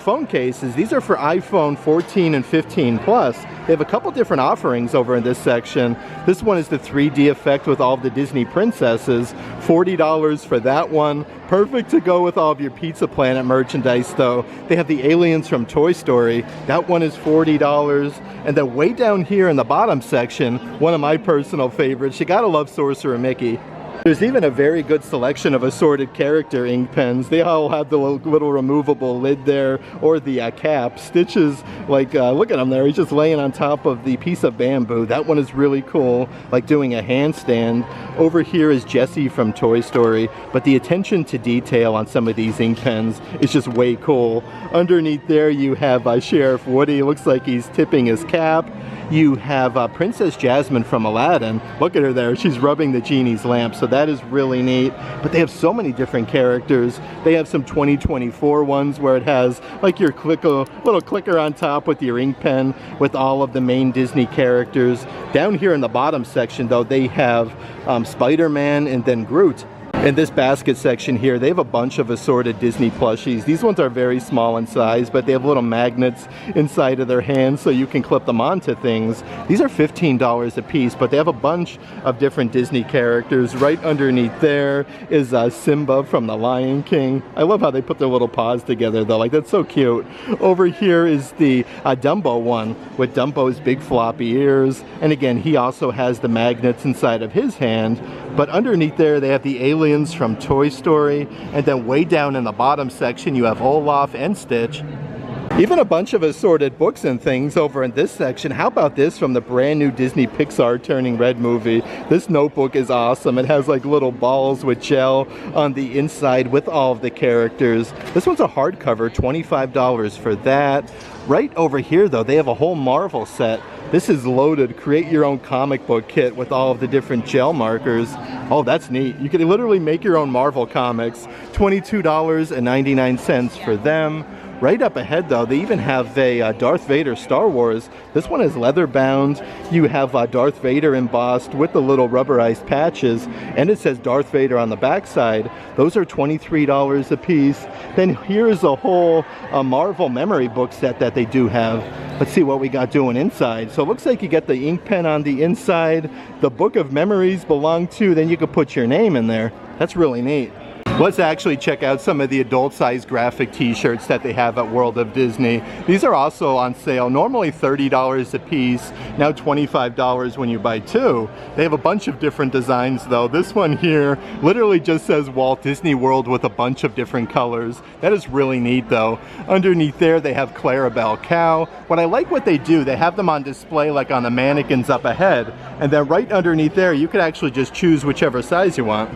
phone cases. These are for iPhone 14 and 15 Plus. They have a couple different offerings over in this section. This one is the 3D effect with all of the Disney princesses. $40 for that one. Perfect to go with all of your Pizza Planet merchandise though. They have the aliens from Toy Story. That one is $40. And then way down here in the bottom section, one of my personal favorites, you gotta love Sorcerer Mickey. There's even a very good selection of assorted character ink pens. They all have the little removable lid there, or the cap. Stitch is like, look at him there, he's just laying on top of the piece of bamboo. That one is really cool, like doing a handstand. Over here is Jessie from Toy Story, but the attention to detail on some of these ink pens is just way cool. Underneath there you have Sheriff Woody, looks like he's tipping his cap. You have Princess Jasmine from Aladdin. Look at her there, she's rubbing the genie's lamp, so that is really neat. But they have so many different characters. They have some 2024 ones where it has like your little clicker on top with your ink pen with all of the main Disney characters. Down here in the bottom section though, they have Spider-Man and then Groot. In this basket section here, they have a bunch of assorted Disney plushies. These ones are very small in size, but they have little magnets inside of their hands so you can clip them onto things. These are $15 a piece, but they have a bunch of different Disney characters. Right underneath there is Simba from The Lion King. I love how they put their little paws together though, like that's so cute. Over here is the Dumbo one with Dumbo's big floppy ears. And again, he also has the magnets inside of his hand. But underneath there, they have the aliens from Toy Story. And then way down in the bottom section, you have Olaf and Stitch. Even a bunch of assorted books and things over in this section. How about this from the brand new Disney Pixar Turning Red movie? This notebook is awesome. It has like little balls with gel on the inside with all of the characters. This one's a hardcover, $25 for that. Right over here though, they have a whole Marvel set. This is loaded. Create your own comic book kit with all of the different gel markers. Oh, that's neat. You can literally make your own Marvel comics. $22.99 for them. Right up ahead though, they even have a Darth Vader Star Wars. This one is leather bound. You have Darth Vader embossed with the little rubberized patches, and it says Darth Vader on the backside. Those are $23 a piece. Then here's a whole Marvel memory book set that they do have. Let's see what we got doing inside. So it looks like you get the ink pen on the inside. The book of memories belong to, then you could put your name in there. That's really neat. Let's actually check out some of the adult-sized graphic t-shirts that they have at World of Disney. These are also on sale, normally $30 a piece, now $25 when you buy two. They have a bunch of different designs though. This one here literally just says Walt Disney World with a bunch of different colors. That is really neat though. Underneath there they have Clarabelle Cow. What I like what they do, they have them on display like on the mannequins up ahead, and then right underneath there you could actually just choose whichever size you want.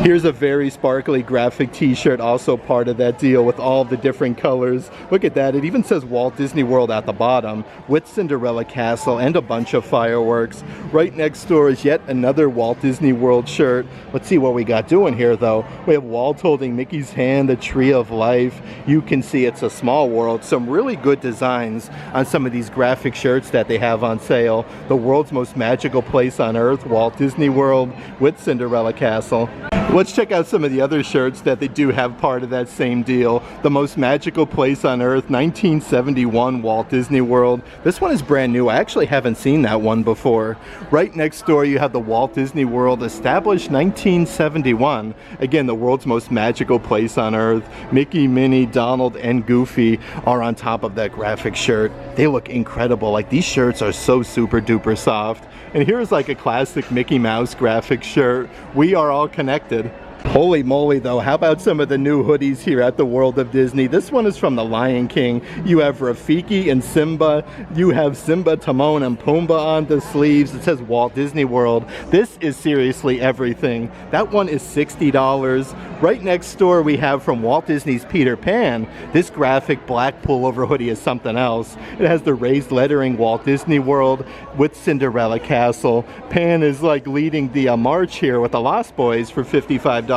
Here's a very sparkly graphic t-shirt, also part of that deal with all the different colors. Look at that, it even says Walt Disney World at the bottom with Cinderella Castle and a bunch of fireworks. Right next door is yet another Walt Disney World shirt. Let's see what we got doing here though. We have Walt holding Mickey's hand, the Tree of Life. You can see it's a small world. Some really good designs on some of these graphic shirts that they have on sale. The world's most magical place on earth, Walt Disney World with Cinderella Castle. Let's check out some of the other shirts that they do have part of that same deal. The most magical place on earth, 1971 Walt Disney World. This one is brand new. I actually haven't seen that one before. Right next door you have the Walt Disney World, established 1971. Again, the world's most magical place on earth. Mickey, Minnie, Donald, and Goofy are on top of that graphic shirt. They look incredible. Like, these shirts are so super duper soft. And here's like a classic Mickey Mouse graphic shirt. We are all connected. Holy moly though, how about some of the new hoodies here at the World of Disney? This one is from the Lion King. You have Rafiki and Simba. You have Simba, Timon, and Pumbaa on the sleeves. It says Walt Disney World. This is seriously everything. That one is $60. Right next door we have from Walt Disney's Peter Pan. This graphic black pullover hoodie is something else. It has the raised lettering Walt Disney World with Cinderella Castle. Pan is like leading the march here with the Lost Boys for $55.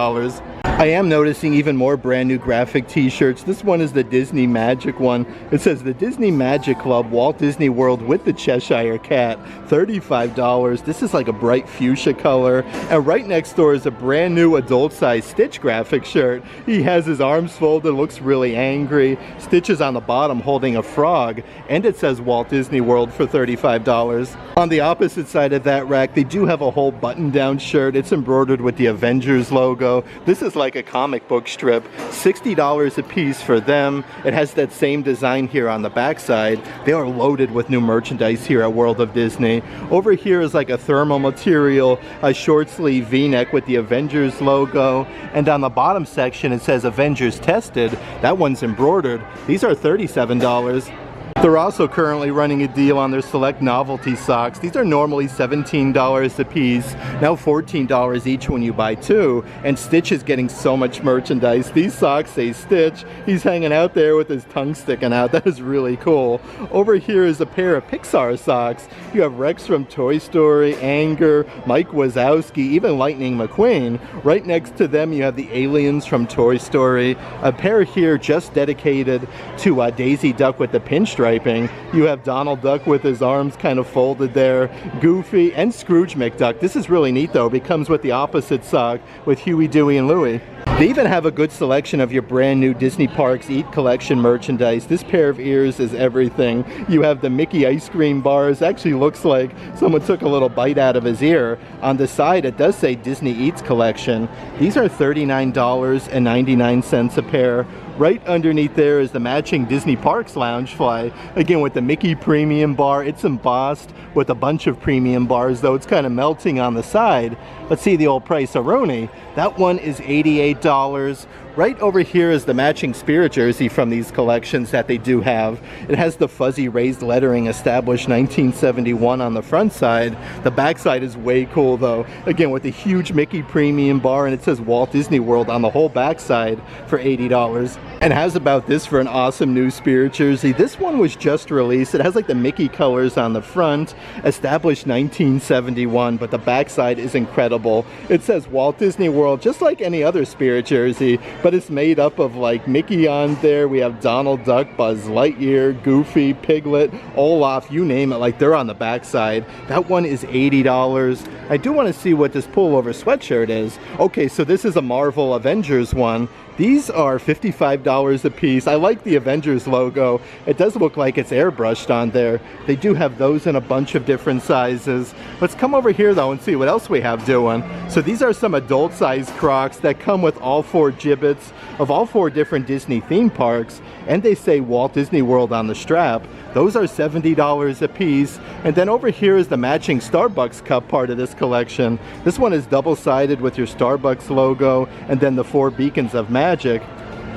I am noticing even more brand new graphic t-shirts. This one is the Disney Magic one. It says the Disney Magic Club Walt Disney World with the Cheshire Cat, $35. This is like a bright fuchsia color. And right next door is a brand new adult size Stitch graphic shirt. He has his arms folded, looks really angry. Stitch is on the bottom holding a frog, and it says Walt Disney World for $35. On the opposite side of that rack, they do have a whole button-down shirt. It's embroidered with the Avengers logo. This is like a comic book strip, $60 a piece for them. It has that same design here on the back side. They are loaded with new merchandise here at World of Disney. Over here is like a thermal material, a short sleeve v-neck with the Avengers logo, and on the bottom section it says Avengers Tested. That one's embroidered. These are $37. They're also currently running a deal on their select novelty socks. These are normally $17 a piece, now $14 each when you buy two, and Stitch is getting so much merchandise. These socks say Stitch. He's hanging out there with his tongue sticking out. That is really cool. Over here is a pair of Pixar socks. You have Rex from Toy Story, Anger, Mike Wazowski, even Lightning McQueen. Right next to them you have the aliens from Toy Story. A pair here just dedicated to Daisy Duck with the pinstripe. You have Donald Duck with his arms kind of folded there, Goofy, and Scrooge McDuck. This is really neat though. It comes with the opposite sock with Huey, Dewey, and Louie. They even have a good selection of your brand new Disney Parks Eat Collection merchandise. This pair of ears is everything. You have the Mickey ice cream bars. Actually looks like someone took a little bite out of his ear. On the side it does say Disney Eats Collection. These are $39.99 a pair. Right underneath there is the matching Disney Parks Loungefly. Again with the Mickey Premium Bar. It's embossed with a bunch of premium bars though. It's kind of melting on the side. Let's see the old price-a-roni. That one is $88. Right over here is the matching Spirit jersey from these collections that they do have. It has the fuzzy raised lettering, established 1971 on the front side. The back side is way cool though. Again with the huge Mickey Premium Bar, and it says Walt Disney World on the whole back side for $80. And how's about this for an awesome new Spirit jersey? This one was just released. It has like the Mickey colors on the front, established 1971, but the back side is incredible. It says Walt Disney World just like any other Spirit jersey, but it's made up of like Mickey on there. We have Donald Duck, Buzz Lightyear, Goofy, Piglet, Olaf, you name it, like they're on the back side. That one is $80. I do want to see what this pullover sweatshirt is. Okay, so this is a Marvel Avengers one. These are $55 $5 a piece. I like the Avengers logo. It does look like it's airbrushed on there. They do have those in a bunch of different sizes. Let's come over here though and see what else we have doing. So these are some adult size Crocs that come with all 4 gibbets of all 4 different Disney theme parks, and they say Walt Disney World on the strap. Those are $70 a piece. And then over here is the matching Starbucks cup part of this collection. This one is double-sided with your Starbucks logo and then the 4 beacons of magic.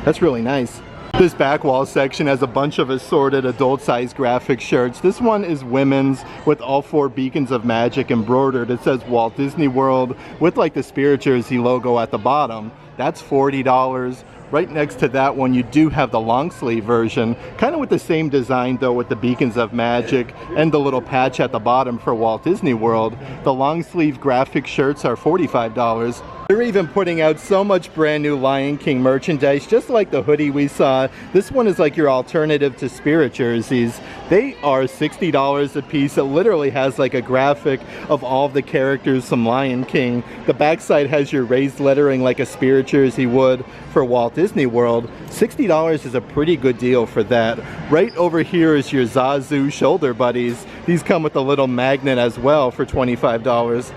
That's really nice. This back wall section has a bunch of assorted adult-sized graphic shirts. This one is women's with all 4 beacons of magic embroidered. It says Walt Disney World with like the Spirit Jersey logo at the bottom. That's $40. Right next to that one, you do have the long sleeve version, kind of with the same design though, with the beacons of magic and the little patch at the bottom for Walt Disney World. The long sleeve graphic shirts are $45. They're even putting out so much brand new Lion King merchandise, just like the hoodie we saw. This one is like your alternative to Spirit jerseys. They are $60 a piece. It literally has like a graphic of all of the characters from Lion King. The backside has your raised lettering like a Spirit jersey would for Walt Disney World. $60 is a pretty good deal for that. Right over here is your Zazu shoulder buddies. These come with a little magnet as well for $25.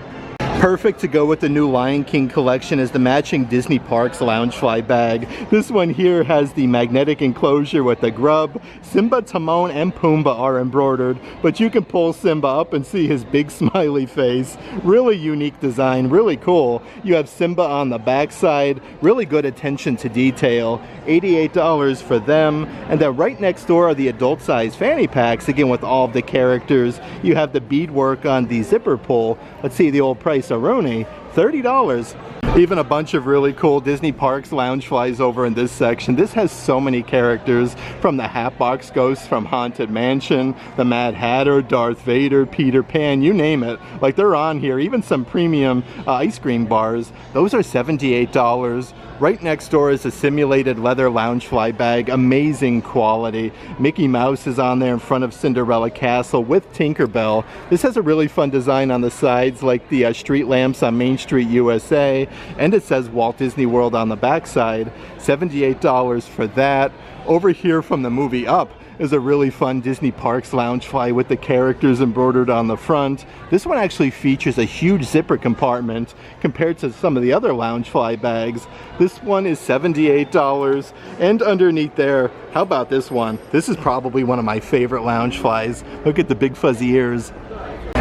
Perfect to go with the new Lion King collection is the matching Disney Parks Loungefly bag. This one here has the magnetic enclosure with the grub. Simba, Timon, and Pumbaa are embroidered, but you can pull Simba up and see his big smiley face. Really unique design, really cool. You have Simba on the back side, really good attention to detail. $88 for them. And then right next door are the adult size fanny packs, again with all of the characters. You have the beadwork on the zipper pull. Let's see the old price. Aroni, $30. Even a bunch of really cool Disney Parks Loungeflies over in this section. This has so many characters, from the Hatbox Ghost from Haunted Mansion, the Mad Hatter, Darth Vader, Peter Pan, you name it. Like, they're on here. Even some premium ice cream bars. Those are $78. Right next door is a simulated leather Loungefly bag, amazing quality. Mickey Mouse is on there in front of Cinderella Castle with Tinkerbell. This has a really fun design on the sides, like the street lamps on Main Street USA, and it says Walt Disney World on the backside. $78 for that. Over here from the movie Up is a really fun Disney Parks Loungefly with the characters embroidered on the front. This one actually features a huge zipper compartment compared to some of the other Loungefly bags. This one is $78, and underneath there, how about this one? This is probably one of my favorite Loungeflies. Look at the big fuzzy ears.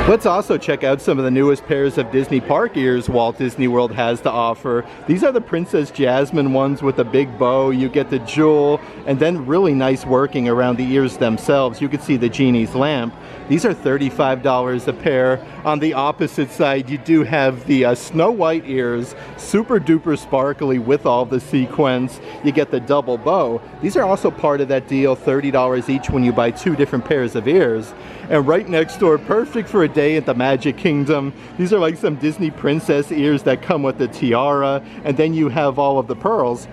Let's also check out some of the newest pairs of Disney Park ears Walt Disney World has to offer. These are the Princess Jasmine ones with a big bow. You get the jewel, and then really nice working around the ears themselves. You can see the genie's lamp. These are $35 a pair. On the opposite side, you do have the Snow White ears, super duper sparkly with all the sequins. You get the double bow. These are also part of that deal, $30 each when you buy 2 different pairs of ears. And right next door, perfect for a day at the Magic Kingdom. These are like some Disney princess ears that come with the tiara, and then you have all of the pearls.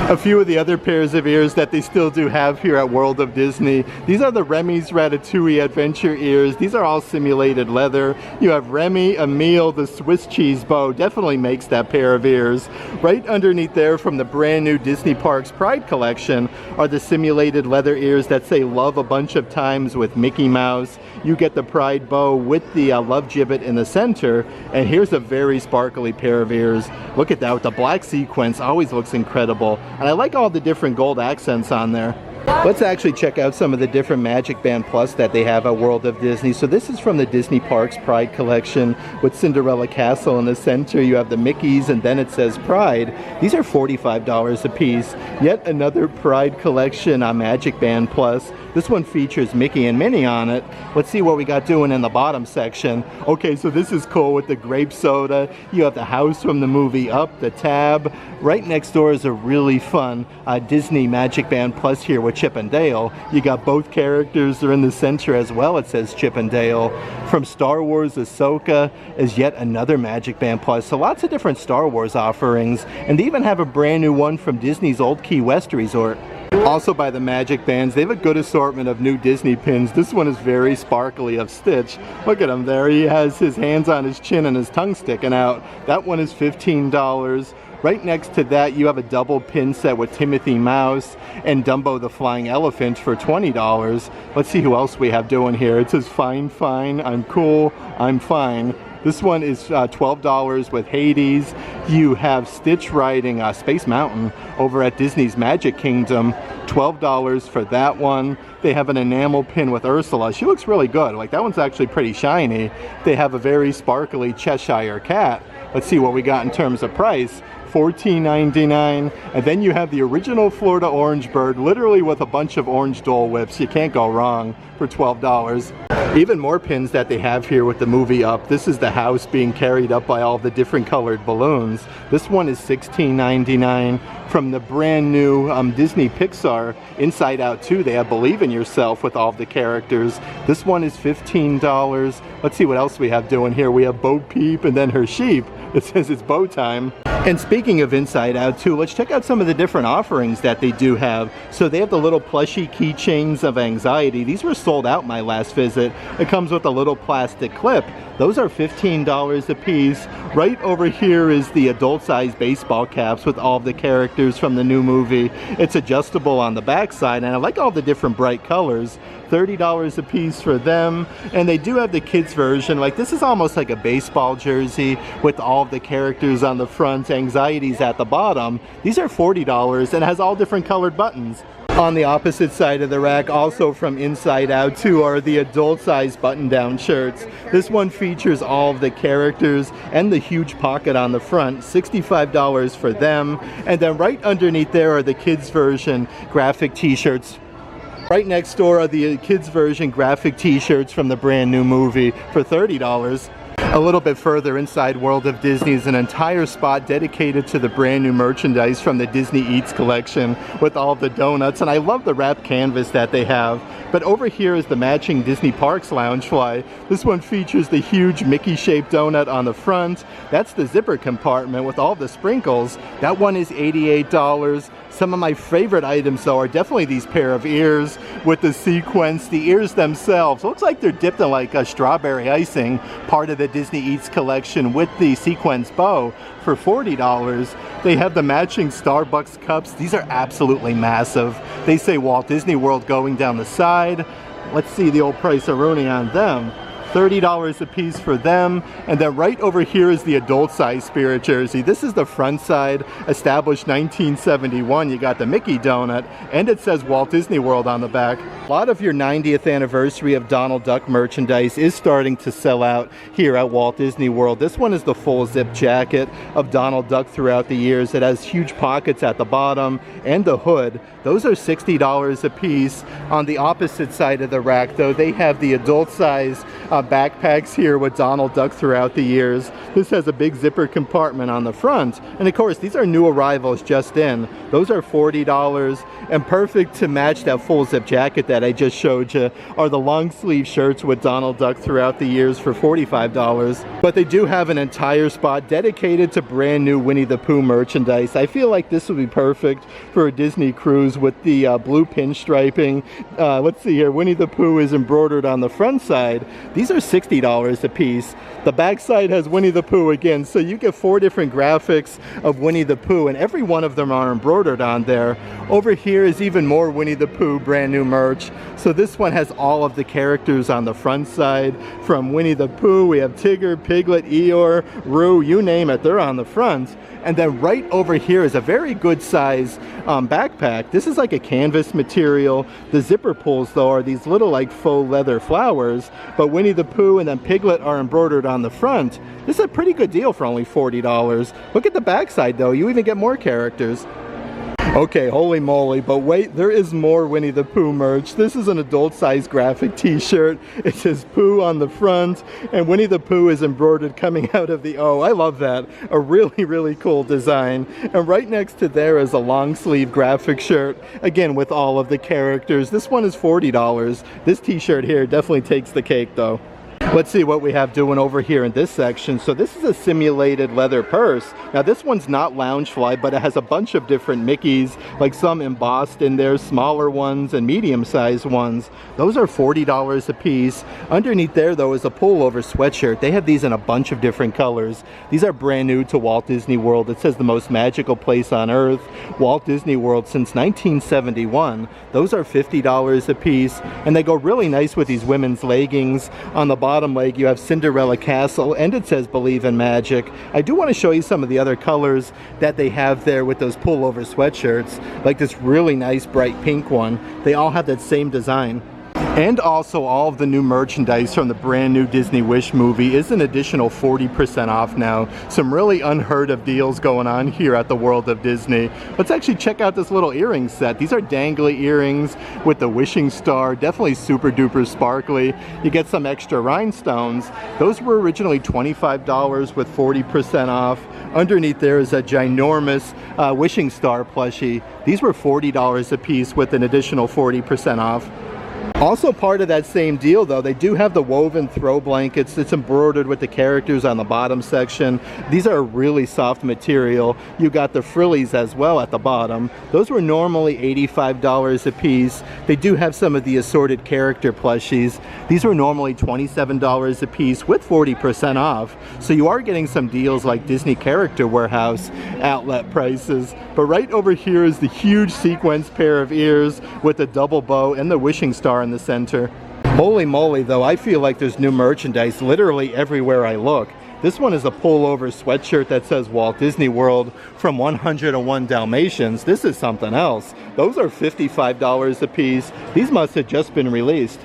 A few of the other pairs of ears that they still do have here at World of Disney. These are the Remy's Ratatouille Adventure ears. These are all simulated leather. You have Remy, Emile, the Swiss cheese bow. Definitely makes that pair of ears. Right underneath there from the brand new Disney Parks Pride collection are the simulated leather ears that say love a bunch of times with Mickey Mouse. You get the Pride bow with the love gibbet in the center. And here's a very sparkly pair of ears. Look at that with the black sequins. Always looks incredible. And I like all the different gold accents on there. Let's actually check out some of the different Magic Band Plus that they have at World of Disney. So this is from the Disney Parks Pride collection with Cinderella Castle in the center. You have the Mickeys, and then it says Pride. These are $45 a piece. Yet another Pride collection on Magic Band Plus. This one features Mickey and Minnie on it. Let's see what we got doing in the bottom section. Okay, so this is cool with the grape soda. You have the house from the movie Up, the tab. Right next door is a really fun Disney Magic Band Plus here with Chip and Dale. You got both characters, they're in the center as well. It says Chip and Dale. From Star Wars, Ahsoka is yet another Magic Band Plus. So lots of different Star Wars offerings, and they even have a brand new one from Disney's Old Key West Resort. Also by the Magic Bands, they have a good assortment of new Disney pins. This one is very sparkly of Stitch. Look at him there. He has his hands on his chin and his tongue sticking out. That one is $15. Right next to that, you have a double pin set with Timothy Mouse and Dumbo the Flying Elephant for $20. Let's see who else we have doing here. It says, fine, fine, I'm cool, I'm fine. This one is $12 with Hades. You have Stitch riding Space Mountain over at Disney's Magic Kingdom. $12 for that one. They have an enamel pin with Ursula. She looks really good. Like, that one's actually pretty shiny. They have a very sparkly Cheshire Cat. Let's see what we got in terms of price. $14.99. And then you have the original Florida Orange Bird, literally with a bunch of orange Dole Whips. You can't go wrong, for $12. Even more pins that they have here with the movie Up. This is the house being carried up by all the different colored balloons. This one is $16.99. From the brand new Disney Pixar Inside Out 2, they have Believe in Yourself with all of the characters. This one is $15. Let's see what else we have doing here. We have Bo Peep and then her sheep. It says it's bow time. And speaking of Inside Out 2, let's check out some of the different offerings that they do have. So they have the little plushy keychains of anxiety. These were sold out my last visit. It comes with a little plastic clip. Those are $15 a piece. Right over here is the adult-sized baseball caps with all of the characters from the new movie. It's adjustable on the back side, and I like all the different bright colors. $30 a piece for them. And they do have the kids version. Like, this is almost like a baseball jersey with all of the characters on the front, anxieties at the bottom. These are $40 and has all different colored buttons. On the opposite side of the rack, also from Inside Out 2, are the adult-sized button-down shirts. This one features all of the characters and the huge pocket on the front, $65 for them. And then right underneath there are the kids version graphic t-shirts. Right next door are the kids version graphic t-shirts from the brand new movie for $30. A little bit further inside World of Disney is an entire spot dedicated to the brand new merchandise from the Disney Eats collection with all the donuts, and I love the wrapped canvas that they have. But over here is the matching Disney Parks Loungefly. This one features the huge Mickey-shaped donut on the front. That's the zipper compartment with all the sprinkles. That one is $88. Some of my favorite items, though, are definitely these pair of ears with the sequins. The ears themselves looks like they're dipped in like a strawberry icing, part of the Disney Eats collection with the sequins bow for $40. They have the matching Starbucks cups. These are absolutely massive. They say Walt Disney World going down the side. Let's see the old price-a-rooney on them. $30 a piece for them. And then right over here is the adult-sized Spirit jersey. This is the front side, established 1971. You got the Mickey donut, and it says Walt Disney World on the back. A lot of your 90th anniversary of Donald Duck merchandise is starting to sell out here at Walt Disney World. This one is the full zip jacket of Donald Duck throughout the years. It has huge pockets at the bottom and the hood. Those are $60 a piece. On the opposite side of the rack, though, they have the adult-size backpacks here with Donald Duck throughout the years. This has a big zipper compartment on the front. And of course, these are new arrivals just in. Those are $40. And perfect to match that full zip jacket that I just showed you are the long sleeve shirts with Donald Duck throughout the years for $45. But they do have an entire spot dedicated to brand new Winnie the Pooh merchandise. I feel like this would be perfect for a Disney cruise with the blue pinstriping. Let's see here. Winnie the Pooh is embroidered on the front side. These are $60 a piece. The back side has Winnie the Pooh again, so you get 4 different graphics of Winnie the Pooh, and every one of them are embroidered on there. Over here is even more Winnie the Pooh brand new merch. So this one has all of the characters on the front side. From Winnie the Pooh, we have Tigger, Piglet, Eeyore, Roo, you name it, they're on the front. And then right over here is a very good size backpack. This is like a canvas material. The zipper pulls, though, are these little like faux leather flowers, but Winnie the Pooh and then Piglet are embroidered on the front. This is a pretty good deal for only $40. Look at the backside, though. You even get more characters. Okay, holy moly, but wait, there is more Winnie the Pooh merch. This is an adult-sized graphic t-shirt. It says Pooh on the front, and Winnie the Pooh is embroidered coming out of the O. I love that. A really, really cool design. And right next to there is a long-sleeve graphic shirt, again, with all of the characters. This one is $40. This t-shirt here definitely takes the cake, though. Let's see what we have doing over here in this section. So this is a simulated leather purse. Now this one's not Loungefly, but it has a bunch of different Mickeys, like some embossed in there, smaller ones and medium-sized ones. Those are $40 a piece. Underneath there though is a pullover sweatshirt. They have these in a bunch of different colors. These are brand new to Walt Disney World. It says the most magical place on earth, Walt Disney World since 1971. Those are $50 a piece, and they go really nice with these women's leggings. On the bottom leg you have Cinderella Castle, and it says Believe in Magic. I do want to show you some of the other colors that they have there with those pullover sweatshirts, like this really nice bright pink one. They all have that same design. And also all of the new merchandise from the brand new Disney Wish movie is an additional 40% off now. Some really unheard of deals going on here at the World of Disney. Let's actually check out this little earring set. These are dangly earrings with the wishing star, definitely super duper sparkly. You get some extra rhinestones. Those were originally $25 with 40% off. Underneath there is a ginormous wishing star plushie. These were $40 a piece with an additional 40% off. Also part of that same deal though, they do have the woven throw blankets that's embroidered with the characters on the bottom section. These are a really soft material. You got the frillies as well at the bottom. Those were normally $85 a piece. They do have some of the assorted character plushies. These were normally $27 a piece with 40% off. So you are getting some deals like Disney Character Warehouse outlet prices. But right over here is the huge sequence pair of ears with the double bow and the wishing star in the center. Holy moly though, I feel like there's new merchandise literally everywhere I look. This one is a pullover sweatshirt that says Walt Disney World from 101 Dalmatians. This is something else. Those are $55 a piece. These must have just been released.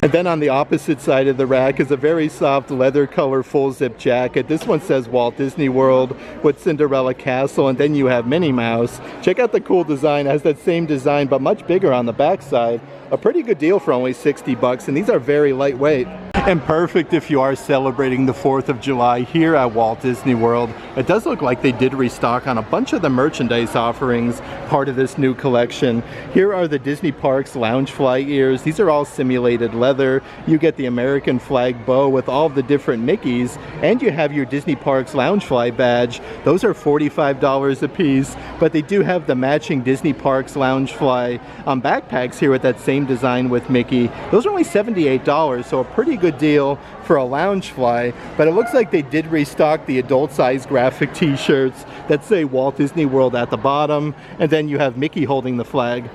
And then on the opposite side of the rack is a very soft leather color full zip jacket. This one says Walt Disney World with Cinderella Castle, and then you have Minnie Mouse. Check out the cool design. It has that same design but much bigger on the back side. A pretty good deal for only 60 bucks, and these are very lightweight. And perfect if you are celebrating the 4th of July here at Walt Disney World. It does look like they did restock on a bunch of the merchandise offerings, part of this new collection. Here are the Disney Parks Loungefly ears. These are all simulated leather. You get the American flag bow with all the different Mickeys, and you have your Disney Parks Loungefly badge. Those are $45 a piece, but they do have the matching Disney Parks Loungefly backpacks here with that same design with Mickey. Those are only $78, so a pretty good deal for a Loungefly. But it looks like they did restock the adult size graphic t-shirts that say Walt Disney World at the bottom, and then you have Mickey holding the flag.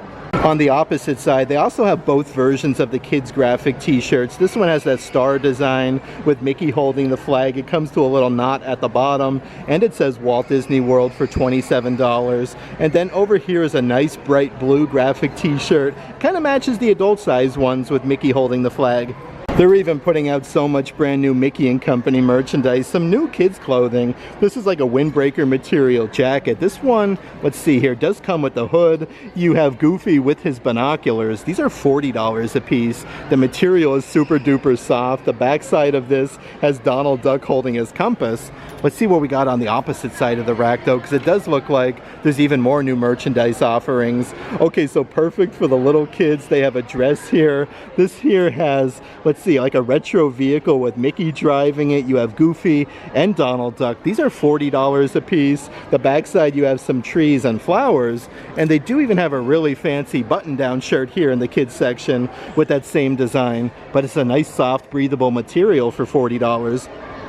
On the opposite side, they also have both versions of the kids graphic t-shirts. This one has that star design with Mickey holding the flag. It comes to a little knot at the bottom, and it says Walt Disney World for $27. And then over here is a nice bright blue graphic t-shirt. Kind of matches the adult size ones with Mickey holding the flag. They're even putting out so much brand new Mickey and Company merchandise, some new kids clothing. This is like a windbreaker material jacket. This one, let's see here, does come with the hood. You have Goofy with his binoculars. These are $40 a piece. The material is super duper soft. The back side of this has Donald Duck holding his compass. Let's see what we got on the opposite side of the rack though, because it does look like there's even more new merchandise offerings. Okay, so perfect for the little kids. They have a dress here. This here has, let's see, like a retro vehicle with Mickey driving it. You have Goofy and Donald Duck. These are $40 a piece. The backside you have some trees and flowers, and they do even have a really fancy button-down shirt here in the kids section with that same design, but it's a nice soft breathable material for $40.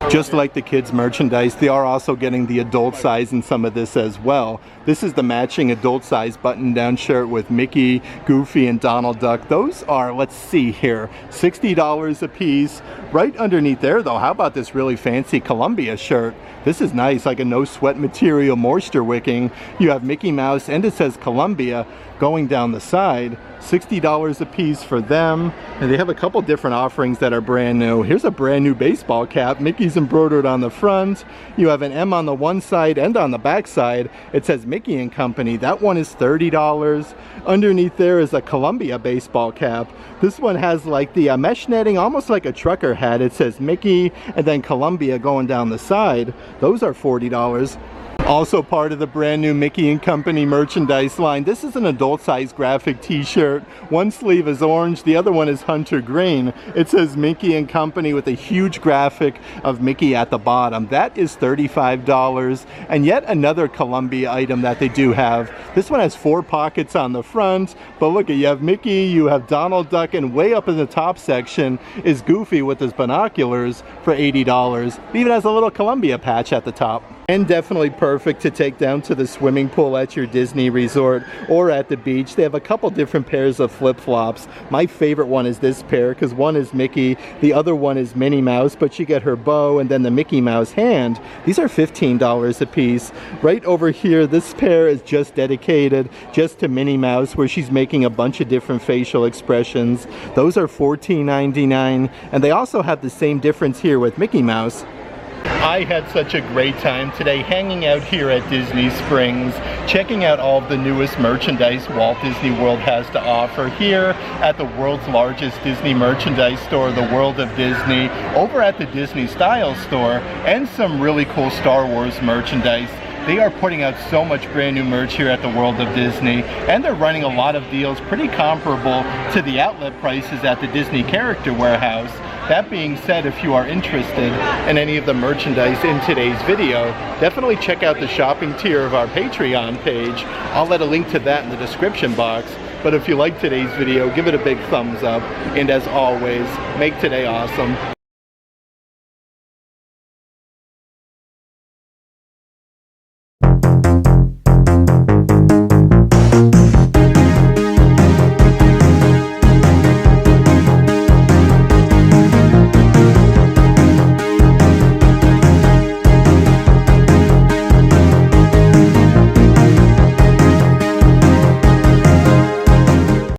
Just like the kids merchandise, they are also getting the adult size in some of this as well. This is the matching adult size button-down shirt with Mickey, Goofy, and Donald Duck. Those are, let's see here, $60 a piece. Right underneath there though, how about this really fancy Columbia shirt? This is nice, like a no sweat material, moisture wicking. You have Mickey Mouse, and it says Columbia going down the side. $60 a piece for them, and they have a couple different offerings that are brand new. Here's a brand new baseball cap. Mickey's embroidered on the front. You have an M on the one side, and on the back side it says Mickey and Company. That one is $30. Underneath there is a Columbia baseball cap. This one has like the mesh netting, almost like a trucker hat. It says Mickey and then Columbia going down the side. Those are $40. Also part of the brand new Mickey and Company merchandise line. This is an adult size graphic t-shirt. One sleeve is orange, the other one is hunter green. It says Mickey and Company with a huge graphic of Mickey at the bottom. That is $35. And yet another Columbia item that they do have. This one has 4 pockets on the front, but look, you have Mickey, you have Donald Duck, and way up in the top section is Goofy with his binoculars for $80. It even has a little Columbia patch at the top. And definitely perfect to take down to the swimming pool at your Disney resort or at the beach. They have a couple different pairs of flip-flops. My favorite one is this pair because one is Mickey, the other one is Minnie Mouse, but you get her bow and then the Mickey Mouse hand. These are $15 a piece. Right over here, this pair is just dedicated just to Minnie Mouse, where she's making a bunch of different facial expressions. Those are $14.99, and they also have the same difference here with Mickey Mouse. I had such a great time today hanging out here at Disney Springs, checking out all of the newest merchandise Walt Disney World has to offer here at the world's largest Disney merchandise store, the World of Disney, over at the Disney Style store, and some really cool Star Wars merchandise. They are putting out so much brand new merch here at the World of Disney, and they're running a lot of deals pretty comparable to the outlet prices at the Disney Character Warehouse. That being said, if you are interested in any of the merchandise in today's video, definitely check out the shopping tier of our Patreon page. I'll let a link to that in the description box. But if you like today's video, give it a big thumbs up. And as always, make today awesome.